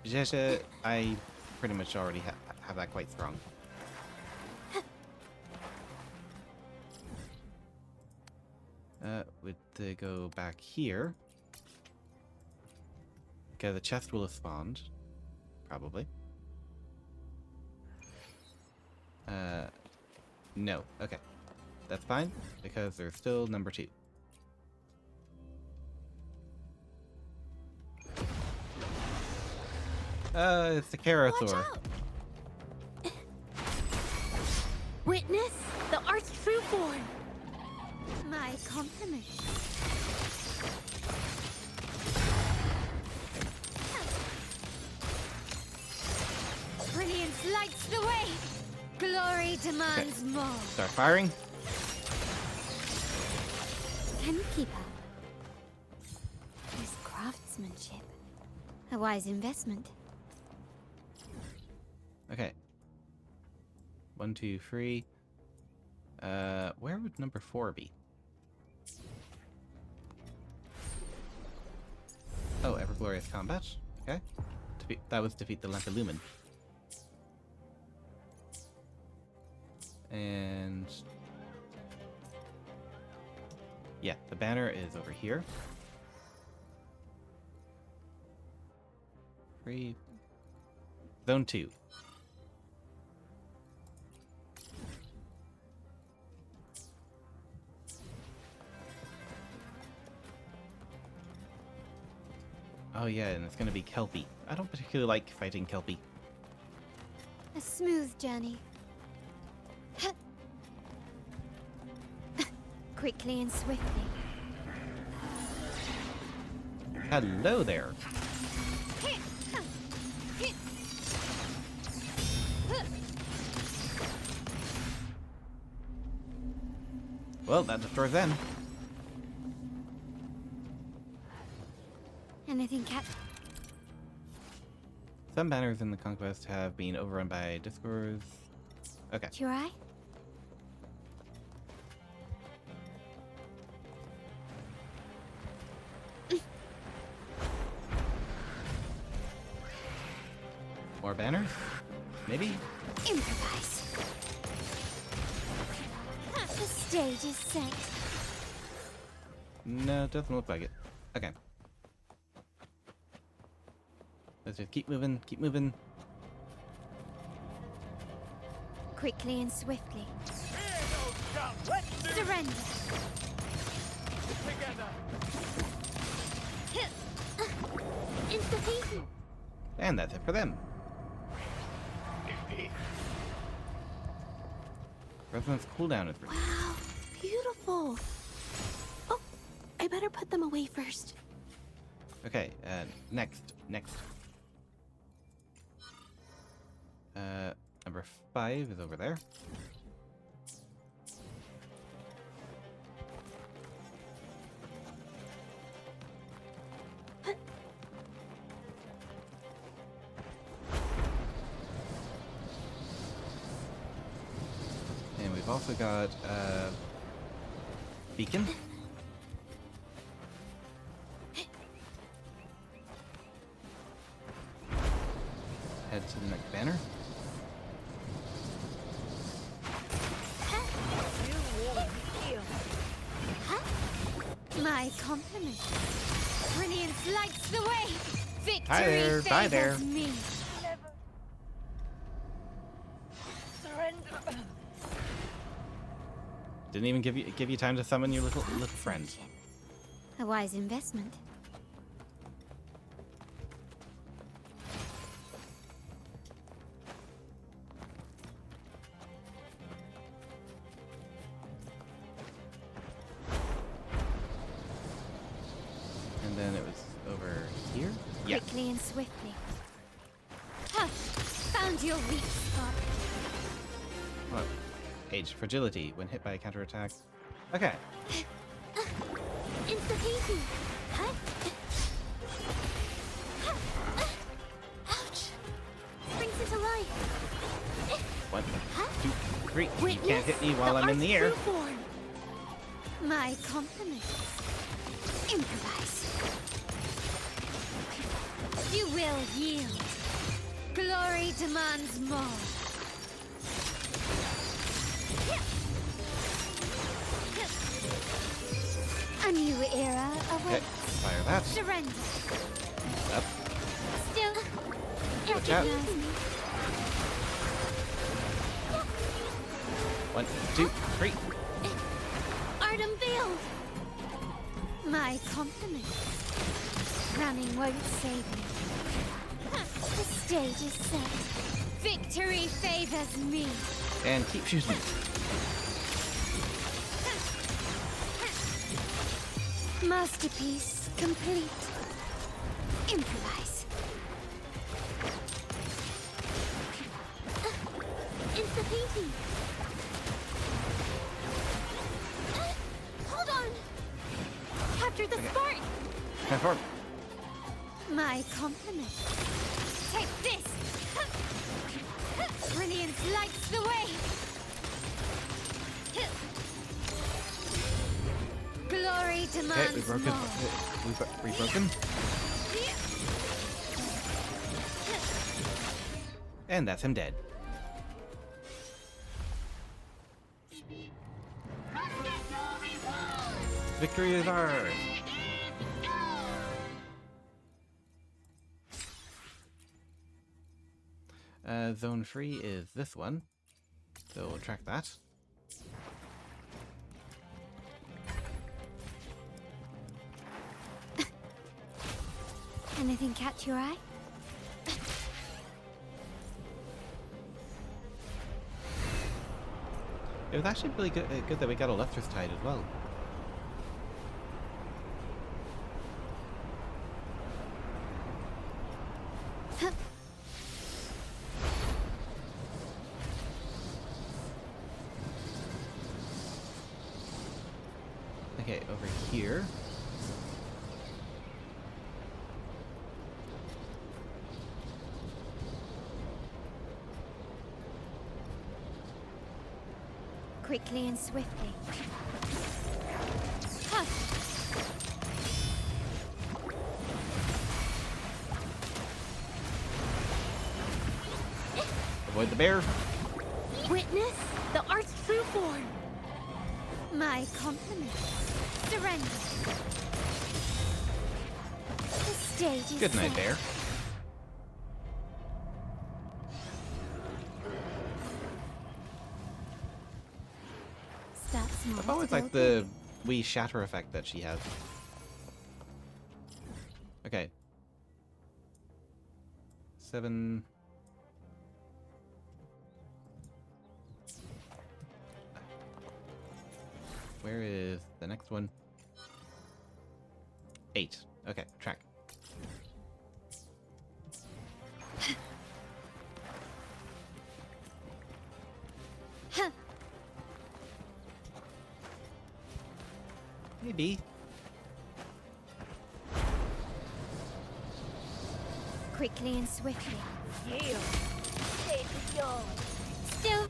Jeje, I pretty much already have that quite strong. Would they go back here? Okay, the chest will have spawned. Probably. No. Okay. That's fine, because there's still number 2. It's the Karathor. Witness the arch true form. My compliments. Brilliance lights the way. Glory demands more. Start firing. Can you keep up? This craftsmanship. A wise investment. Okay. 1, 2, 3. Where would number 4 be? Oh, Everglorious Combat. Okay. That was defeat the Lampy Lumen. And yeah, the banner is over here. 3. Zone 2. Oh yeah, and it's gonna be Kelpie. I don't particularly like fighting Kelpie. A smooth journey. Quickly and swiftly. Hello there. Well, that destroys them. Anything, Cap? Some banners in the Conquest have been overrun by discords. Okay. Your eye? More banners? Maybe? Improvise. The stage is set. No, it doesn't look like it. Okay. Let's just keep moving, keep moving. Quickly and swiftly. Surrender. Insta-peasy. And that's it for them. Residence cooldown is reduced. Wow, beautiful. Oh, I better put them away first. Okay, next. Number 5 is over there. And we've also got beacon. Head to the next banner. My compliment. Brilliance lights the way. Victory Hi there, bye there. favors me. Didn't even give you time to summon your little friend. A wise investment. And then it was over here? Yeah. Quickly and swiftly. Ha! Found your weak spot. What? Age fragility when hit by a counterattack. Okay. Insta-peasy. Huh? Ouch! Springs into life. 1, 2, 3. You Witness can't hit me while I'm in the air. art's true form. My compliments. Improvise. You will yield. Glory demands more. A new era Okay, awaits. fire that. Surrender. Up. Still Watch out. recognize me. 1, 2, 3. Art unveiled. My compliments. Running won't save me. The stage is set. Victory favors me. And keep shooting. Masterpiece complete. Improvise. Insta-peasy. Hold on. Capture the spark. Transform. My compliment. Take this. Brilliance lights the way. Glory Okay, demands we broke more. we broke him. And that's him dead. Victory is ours! Zone 3 is this one, so we'll track that. Anything catch your eye? It was actually really good that we got a Lurkers tide as well. Okay, over here. Quickly and swiftly. Hush! Avoid the bear. Witness the art's true form. My compliments. Surrender. The stage is Good night, set. bear. small. I've always to liked build the wee shatter effect that she has. Okay. 7. Where is the next one? 8. Okay, track. Maybe. quickly and swiftly. You. It's yours. Still.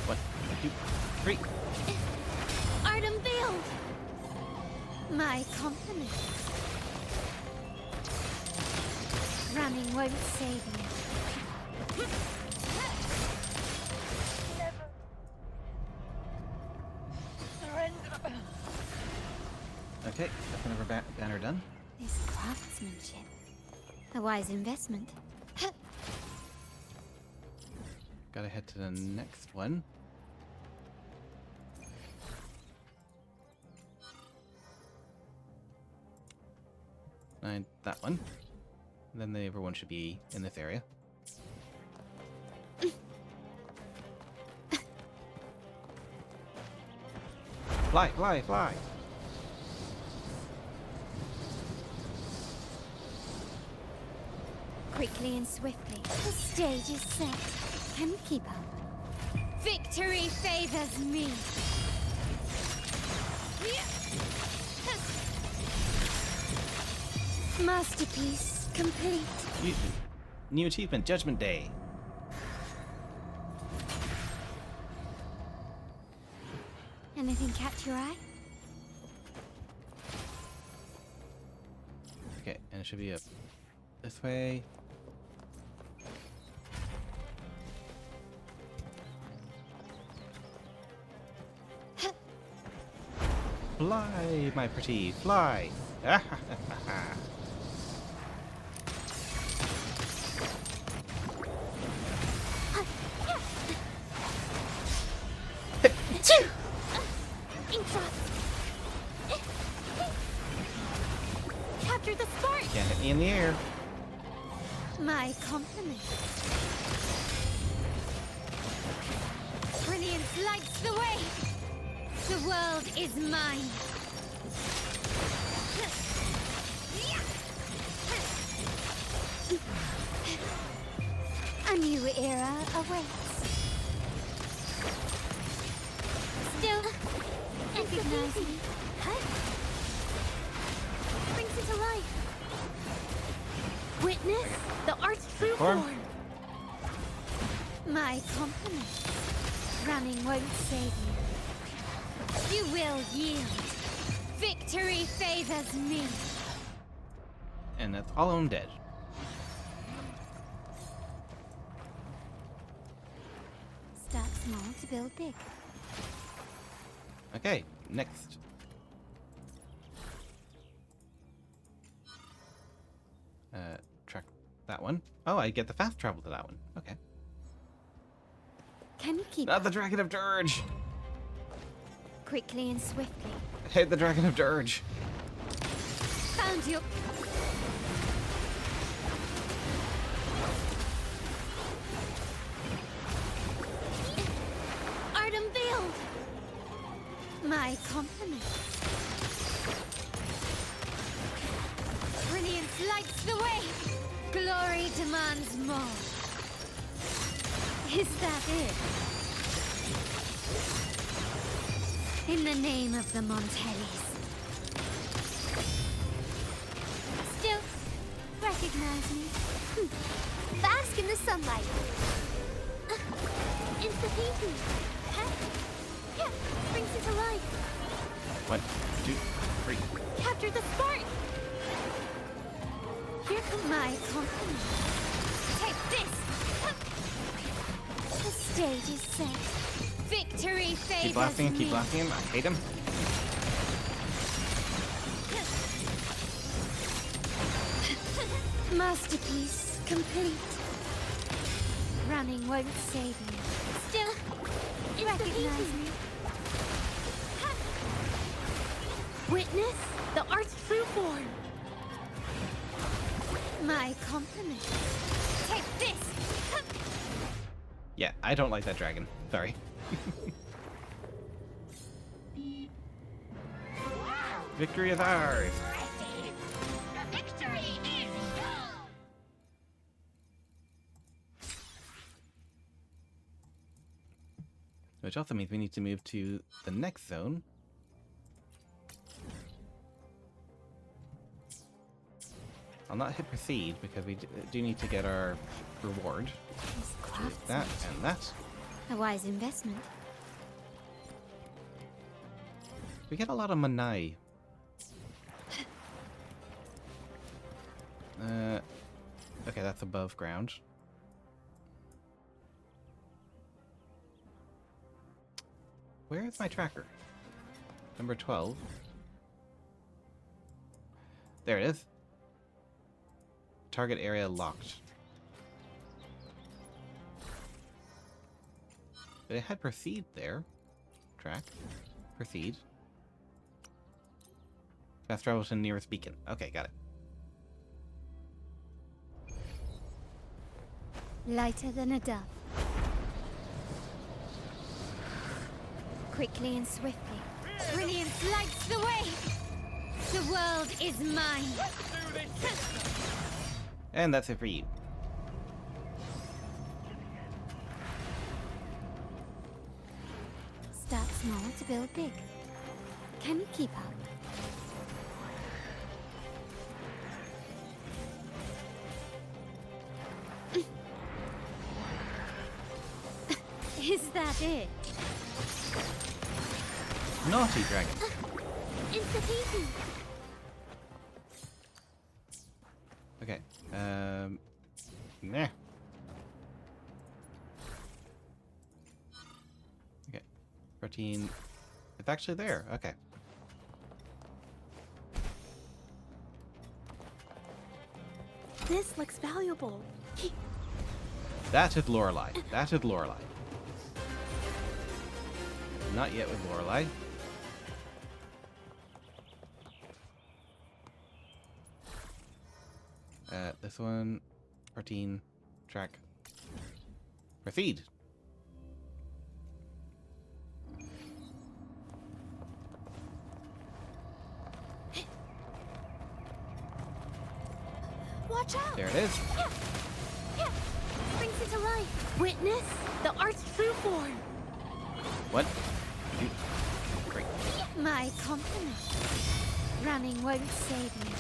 One, 2, 3. Art unveiled. My compliments. Running won't save you. Okay, that's another banner done. This craftsmanship. A wise investment. Gotta head to the next one. And that one. And then the other one should be in this area. Fly, fly, fly! Quickly and swiftly. The stage is set. Can we keep up? Victory favors me. Masterpiece complete. New achievement, Judgment Day. Anything catch your eye? Okay, and it should be up this way. Fly, my pretty, fly! Capture the spark! Can't hit me in the air. My compliments. Brilliance lights the way. The world is mine. A new era awaits. Still, recognize me. Brings it to life. Witness the art's true form. My compliments. Running won't save you. You will yield. Victory favors me. And that's all I'm dead. Start small to build big. Okay, next. Track that one. Oh, I get the fast travel to that one. Okay. Can you keep Not the Dragon of Dirge! quickly and swiftly? I hate the Dragon of Dirge. Found you. Art unveiled. My compliments. Brilliance lights the way. Glory demands more. Is that it? In the name of the Montellis. Still, recognize me. Bask in the sunlight. It's the painting. Yeah, brings it to life. 1, 2, 3. Capture the spark. Here comes my company. Take this. The stage is set. Victory favors Keep blasting him, me. keep blasting him. I hate him. Masterpiece complete. Running won't save you. Still, recognize me. Witness the art's true form. My compliments. Take this. Yeah, I don't like that dragon. Sorry. Victory is ours! The victory is yours! Which also means we need to move to the next zone. I'll not hit proceed because we do need to get our reward. With that and that. A wise investment. We get a lot of manai. Okay, that's above ground. Where is my tracker? Number 12. There it is. Target area locked. But it had proceed there. Track. Proceed. Fast travel to the nearest beacon. Okay, got it. Lighter than a dove. Quickly and swiftly. Brilliance lights the way! The world is mine! And that's it for you. Start small to build big. Can you keep up? Is that it? Naughty dragon. It's the easy. Okay. Nah. Okay. Protein. It's actually there. Okay. This looks valuable. That is Lorelei. That is Lorelei. Not yet with Lorelei. This one, protein, track, proceed. Watch out! There it is. Yeah. Brings it to life. Witness the art's true form. What? Great. My compliments. Running won't save you.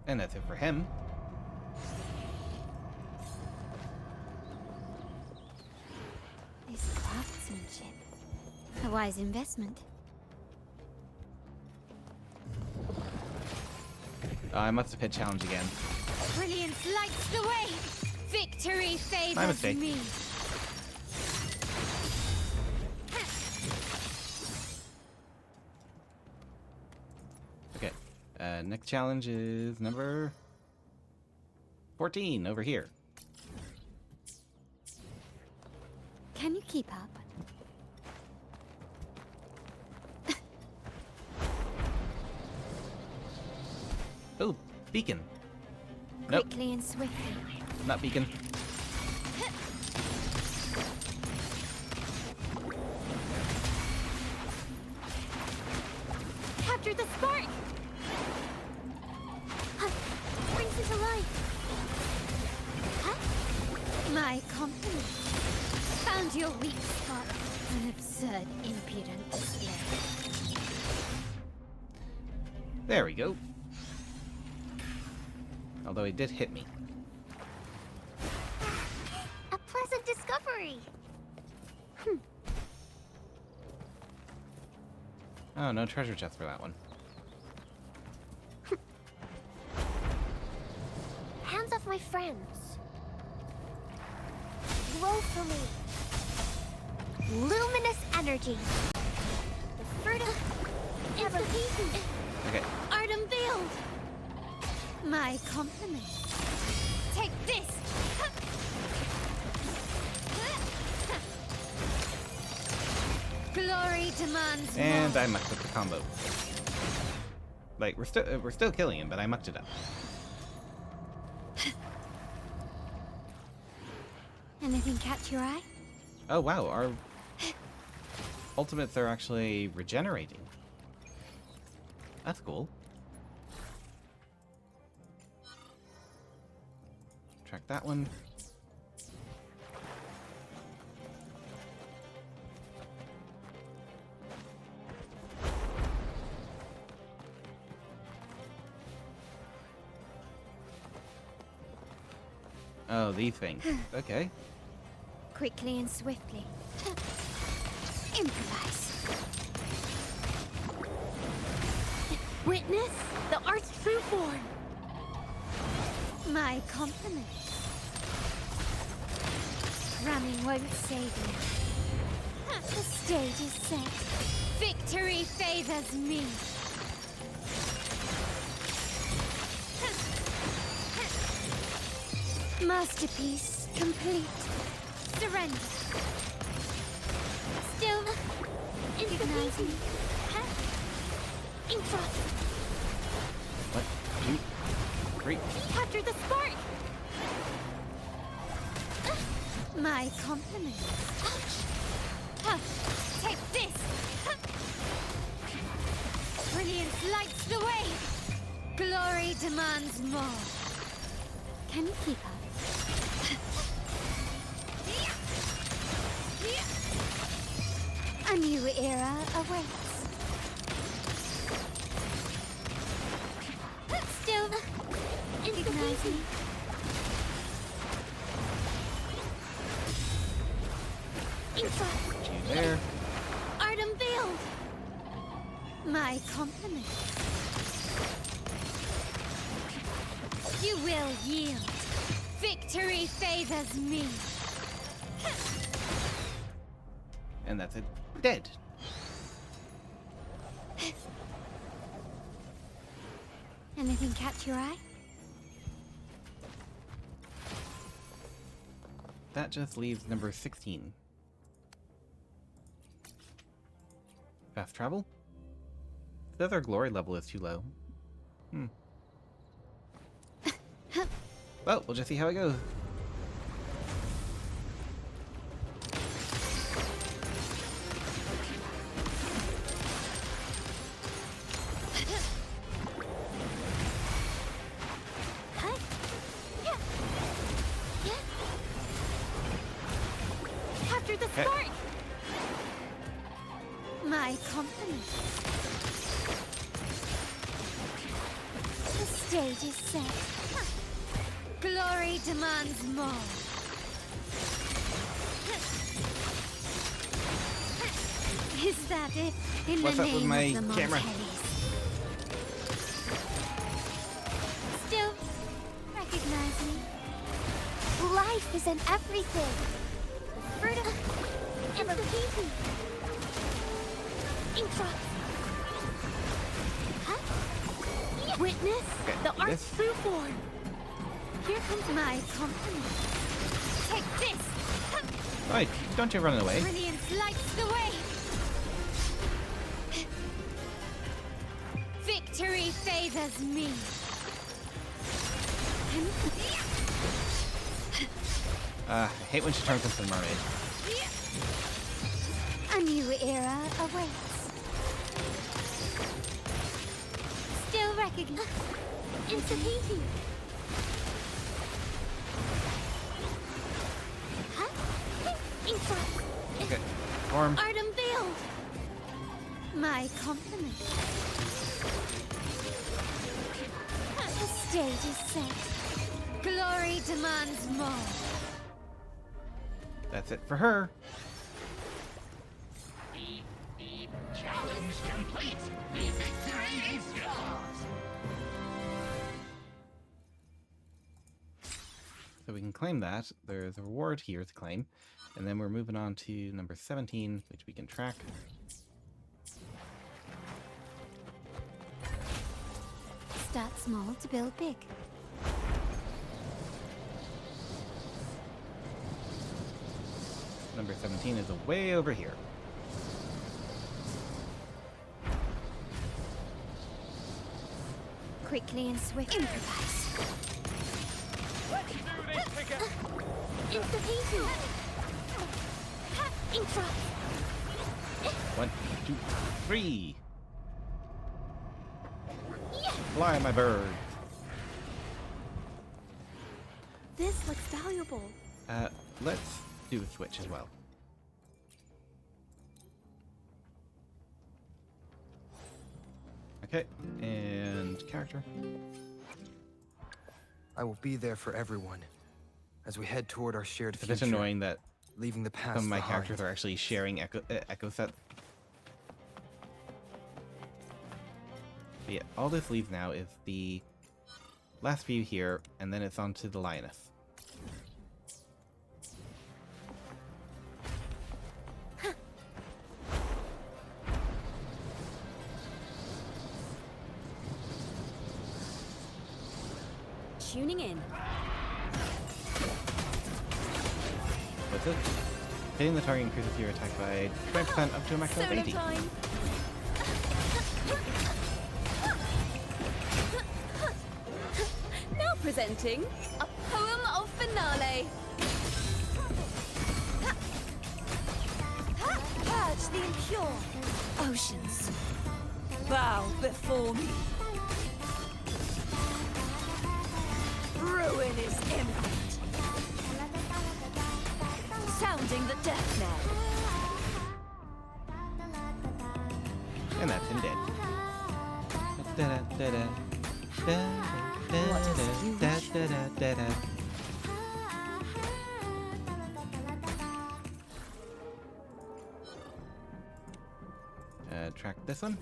And that's it for him. This craftsmanship. A wise investment. I must have hit challenge again. Brilliance lights the way! Victory My favors mistake. me! Okay. Next challenge is number 14 over here. Can you keep up? Oh, beacon. Nope, Quickly and swiftly. not beacon. Capture the spark! Brings it to life. My compliments. Found your weak spot. An absurd, impudent display. There we go. Although he did hit me. A pleasant discovery. Oh, no treasure chest for that one. Hands off my friends. Glow for me. Luminous energy. The fruit of evolution. Okay. Art unveiled. My compliments. Take this! Glory demands more. And I mucked up the combo. Like, we're still killing him, but I mucked it up. Anything catch your eye? Oh wow, our ultimates are actually regenerating. That's cool. Track that one. Oh, these things. Okay. Quickly and swiftly. Improvise. Witness the art's true form. My compliments. Ramming won't save you. The stage is set. Victory favors me. Masterpiece complete. Surrender. Still recognizing. Infra, What? 2, 3. capture the spark. My compliments. Take this. Brilliance lights the way. Glory demands more. Can you keep up? A new era awaits. Still recognizing. Two there. Art unveiled. My compliments. You will yield. Victory favors me. And that's it. Dead. Anything catch your eye? That just leaves number 16. Fast travel? Says our glory level is too low. Well, we'll just see how it goes. Capture the spark. My compliments. The stage is set. Glory demands more. Is that it? In What's the up with name my of the camera? Montellis. Still recognize me. Life is in everything. The fruit of ever peasy. Infra. Witness the do art's this. true form. Here comes my company. Take this. Right, don't you run away. Brilliance lights the way. Victory favors me. I hate when she turns into a mermaid. A new era awaits. Still recognize. It's a painting. Infra. Okay, form. Art unveiled. My compliments. The stage is set. Glory demands more. That's it for her. Challenge complete. The victory is yours. So we can claim that. There's a reward here to claim. And then we're moving on to number 17, which we can track. Start small to build big. number 17 is way over here. Quickly and swift. Improvise. Insta-easy. Intra. 1, 2, 3. Fly, my bird. This looks valuable. Let's do a switch as well. Okay, and character. I will be there for everyone as we head toward our shared It's a future. bit annoying that leaving the past some of my behind. characters are actually sharing echo sets. But yeah, all this leaves now is the last view here, and then it's on to the lioness. Tuning in. That's it. Hitting the target increases your attack by 20% up to a maximum of 80. time. Now presenting a poem of finale. Purge the impure. Oceans, bow before me. Ruin is imminent. Sounding the death knell. And that's him dead. Track this one.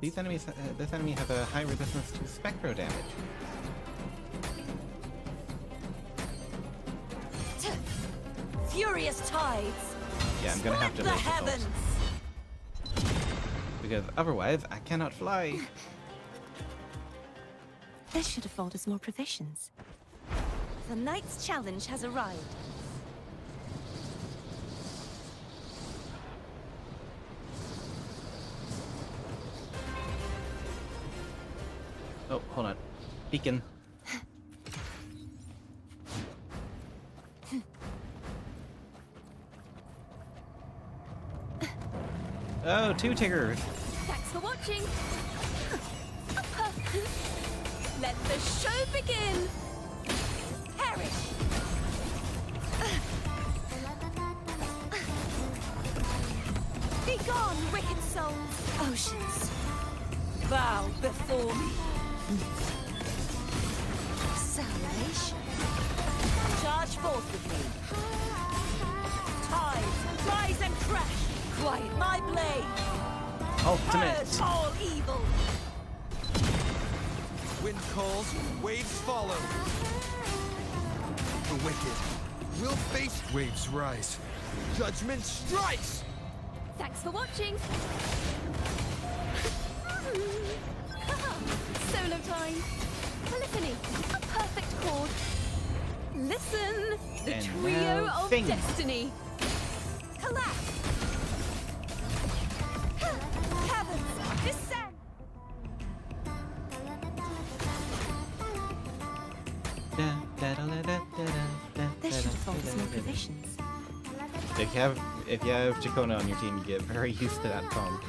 These enemies, this enemy has a high resistance to spectro damage. Furious tides. Yeah, I'm gonna have to Split the raise the heavens. because otherwise I cannot fly. This should afford us more provisions. The night's challenge has arrived. Oh, hold on. Beacon. Oh, 2 tiggers. Thanks for watching. Let the show begin. Perish. Be gone, wicked souls. Oceans, bow before me. Salvation. Charge forth with me. Tides, rise and crash. Quiet my blade. Ultimate. Purge all evil. Wind calls, waves follow. The wicked will face waves rise. Judgment strikes! Thanks for watching. Solo time. Polyphony, a perfect chord. Listen, the And trio now of sing. destiny. Collapse. Heavens, descend. This should afford us more provisions. If you have Chacona on your team, you get very used to that song.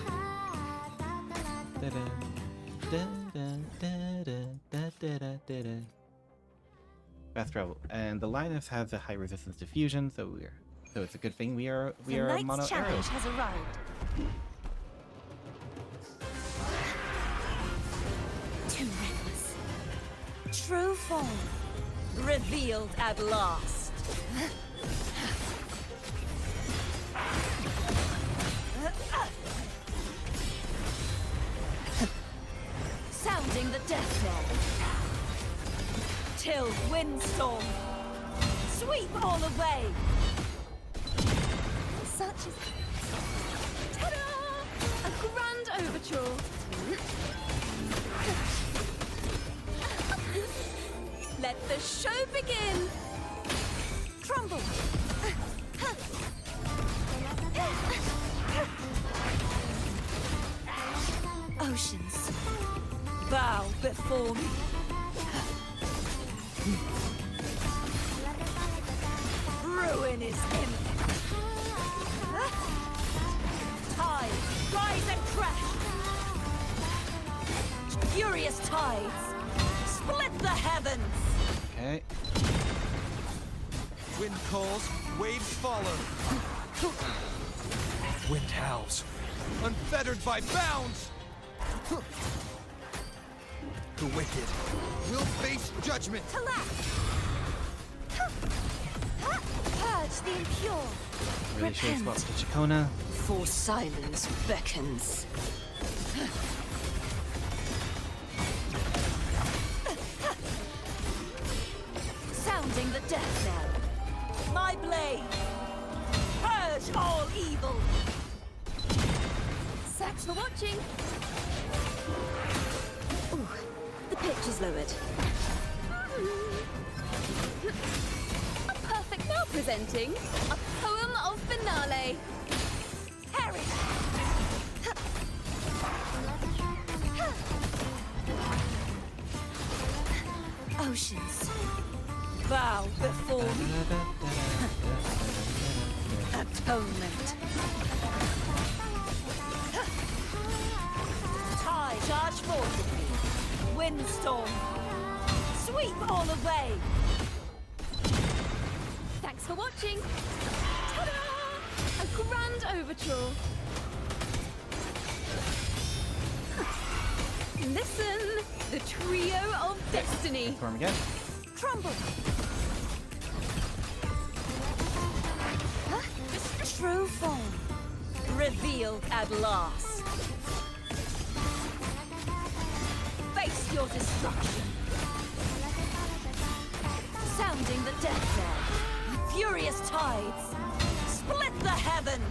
Fast travel, and the lioness has a high resistance to fusion, so it's a good thing we are The mono night's arrow. challenge has arrived. Too reckless. True form revealed at last. Sounding the death knell. Till windstorm. Sweep all away. Such is... Ta-da! A grand overture. Let the show begin. Crumble. Oceans, bow before me. Ruin is imminent. Tides, rise and crash. Furious tides, split the heavens. Okay. Wind calls, waves follow. Wind howls, unfettered by bounds. The wicked will face judgment. Collapse. Purge the impure. Really sure it's Repent. about the Chacona. For silence beckons. Sounding the death knell. My blade. Purge all evil. Thanks for watching. Ooh, the pitch is lowered. A perfect now presenting a poem of finale. Perish. Oceans, bow before me. Atonement. Tide, charge forward with me. Windstorm, sweep all away. Thanks for watching. Ta-da! A grand overture. Listen, the trio of destiny. Form again. Crumble. True form revealed at last. Face your destruction. Sounding the death knell. Furious tides split the heavens.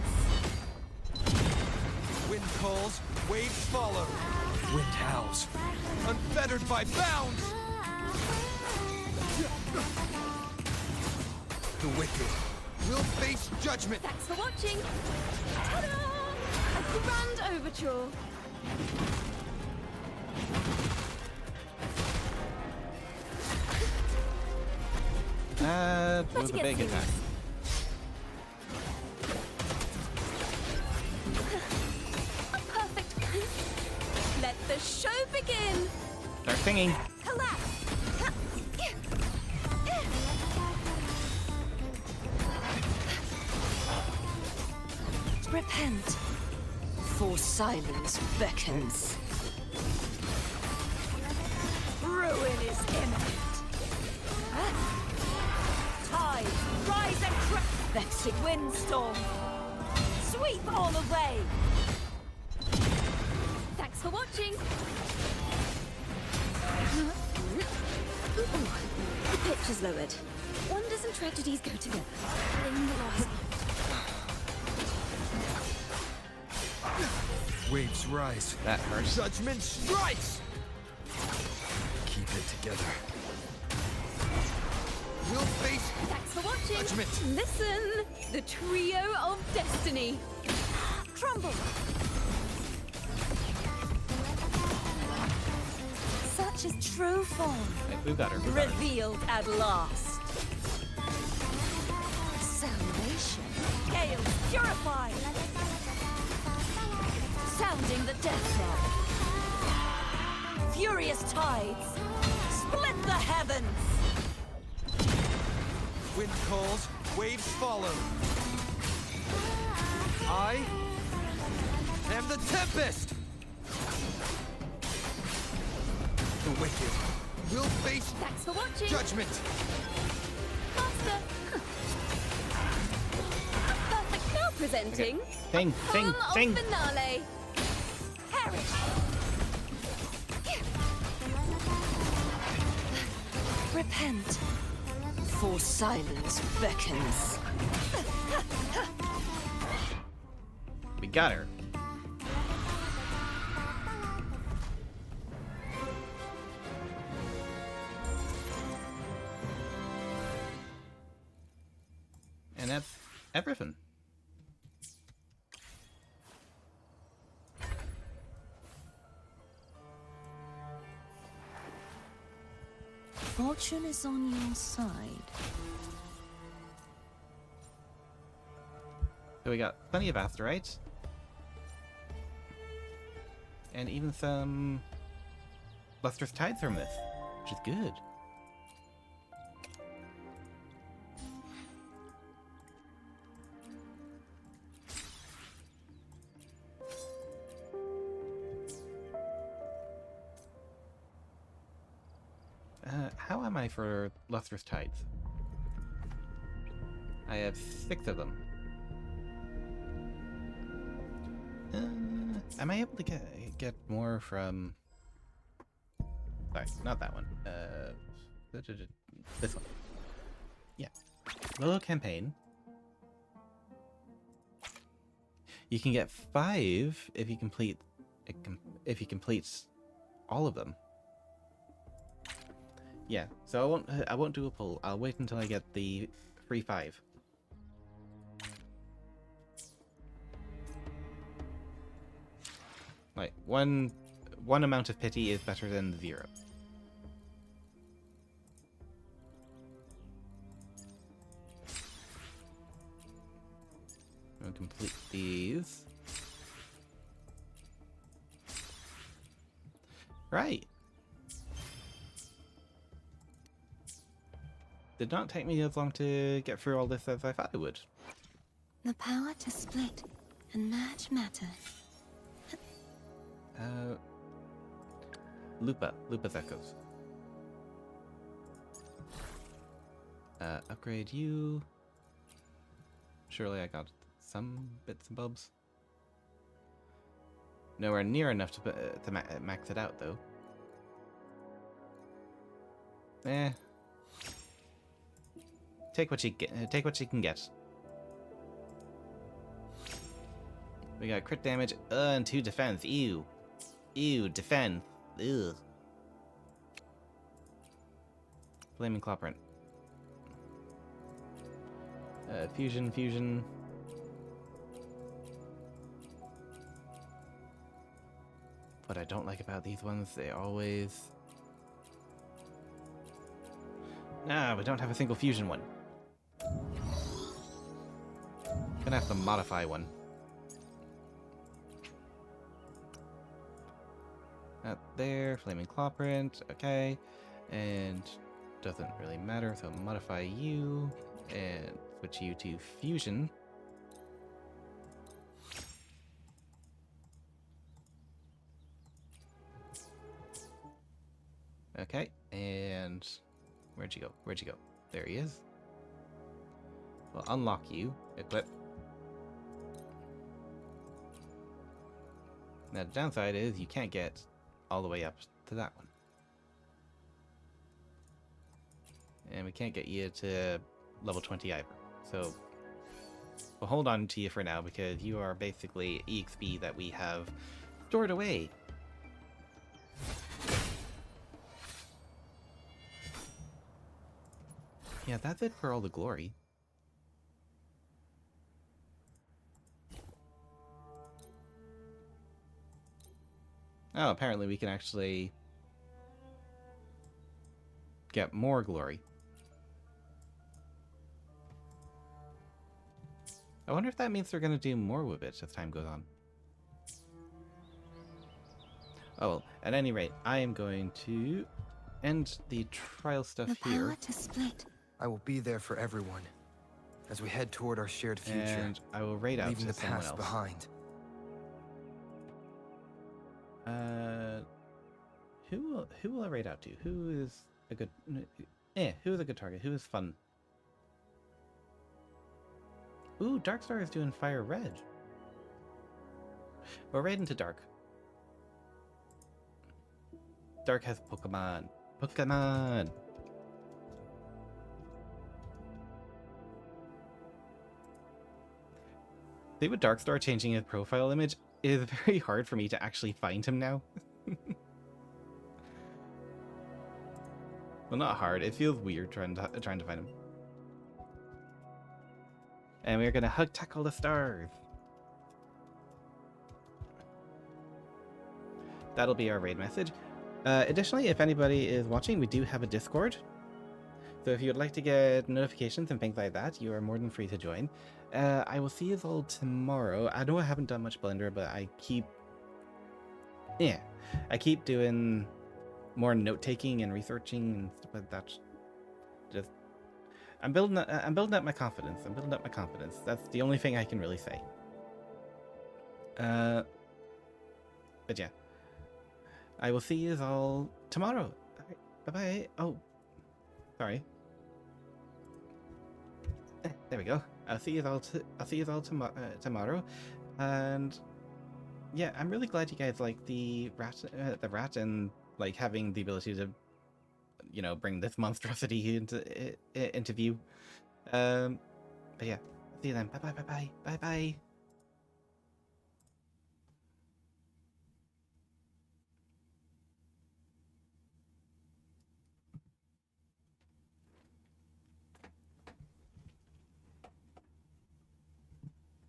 Wind calls, waves follow. Wind howls, unfettered by bounds. The wicked will face judgment. Thanks for watching. Ta-da! A grand overture. That was a Better get big attack. A perfect. Let the show begin. Start singing. Collapse. Repent, for silence beckons. Ruin is imminent. Tide, rise and crack. Vexing windstorm, sweep all away. Thanks for watching. Ooh, the pitch is lowered. Wonders and tragedies go together. In the last. Waves rise. That hurts. Judgment strikes. Keep it together. We'll face Thanks for watching. judgment. Listen, the trio of destiny. Crumble. Such is true form. Right, we've got her. We've got her. Revealed at last. Salvation. Gales purified. Sounding the death knell. Furious tides split the heavens. Wind calls, waves follow. I am the tempest. The wicked will face Thanks for watching. judgment. Faster. A perfect now presenting Sing, a sing, poem of sing. finale. Perish. Repent, for silence beckons. We got her. And that's everything. Fortune is on your side. So we got plenty of asteroids. And even some lustrous tides from this, which is good. How am I for lustrous tides? I have 6 of them. Am I able to get more from... Sorry, not that one. This one. Yeah. Little campaign. You can get 5 if you complete all of them. Yeah, so I won't do a pull. I'll wait until I get the free 5. Like one amount of pity is better than 0. I'll complete these. Right. Did not take me as long to get through all this as I thought it would. The power to split and merge matter. Lupa's echoes. Upgrade you. Surely I got some bits and bobs. Nowhere near enough to max it out, though. Eh. Take what you get. Take what you can get. We got crit damage and 2 defense. Ew. Ew, defense. Ugh. Flaming Clopprint. Fusion. What I don't like about these ones, they always... Nah, we don't have a single fusion one. Gonna have to modify one. That there, Flaming Clawprint, okay. And doesn't really matter, so modify you and switch you to fusion. Okay, and where'd you go? Where'd you go? There he is. We'll unlock you. Equip. Now the downside is you can't get all the way up to that one. And we can't get you to level 20 either. So we'll hold on to you for now because you are basically EXP that we have stored away. Yeah, that's it for all the glory. Oh, apparently we can actually get more glory. I wonder if that means they're going to do more with it as time goes on. Oh, well, at any rate, I am going to end the trial stuff here. The power to split. I will be there for everyone as we head toward our shared future. And I will raid out leaving to the someone past else. behind. Who will I raid out to? Who is a good... who is a good target? Who is fun? Ooh, Darkstar is doing Fire Red. We'll raid into Dark. Dark has Pokemon. Pokemon! See, with Darkstar changing his profile image, it is very hard for me to actually find him now. Well, not hard. It feels weird trying to find him. And we're gonna hug tackle the stars. That'll be our raid message. Additionally, if anybody is watching, we do have a Discord. So if you would like to get notifications and things like that, you are more than free to join. I will see you all tomorrow. I know I haven't done much Blender, but I keep doing more note-taking and researching and stuff like that. Just I'm building up my confidence. That's the only thing I can really say. But yeah. I will see you all tomorrow. Alright, bye-bye. Oh, sorry. There we go. I'll see you all tomorrow. And yeah, I'm really glad you guys like the rat, and like having the ability to, you know, bring this monstrosity into view. But yeah, see you then. Bye bye.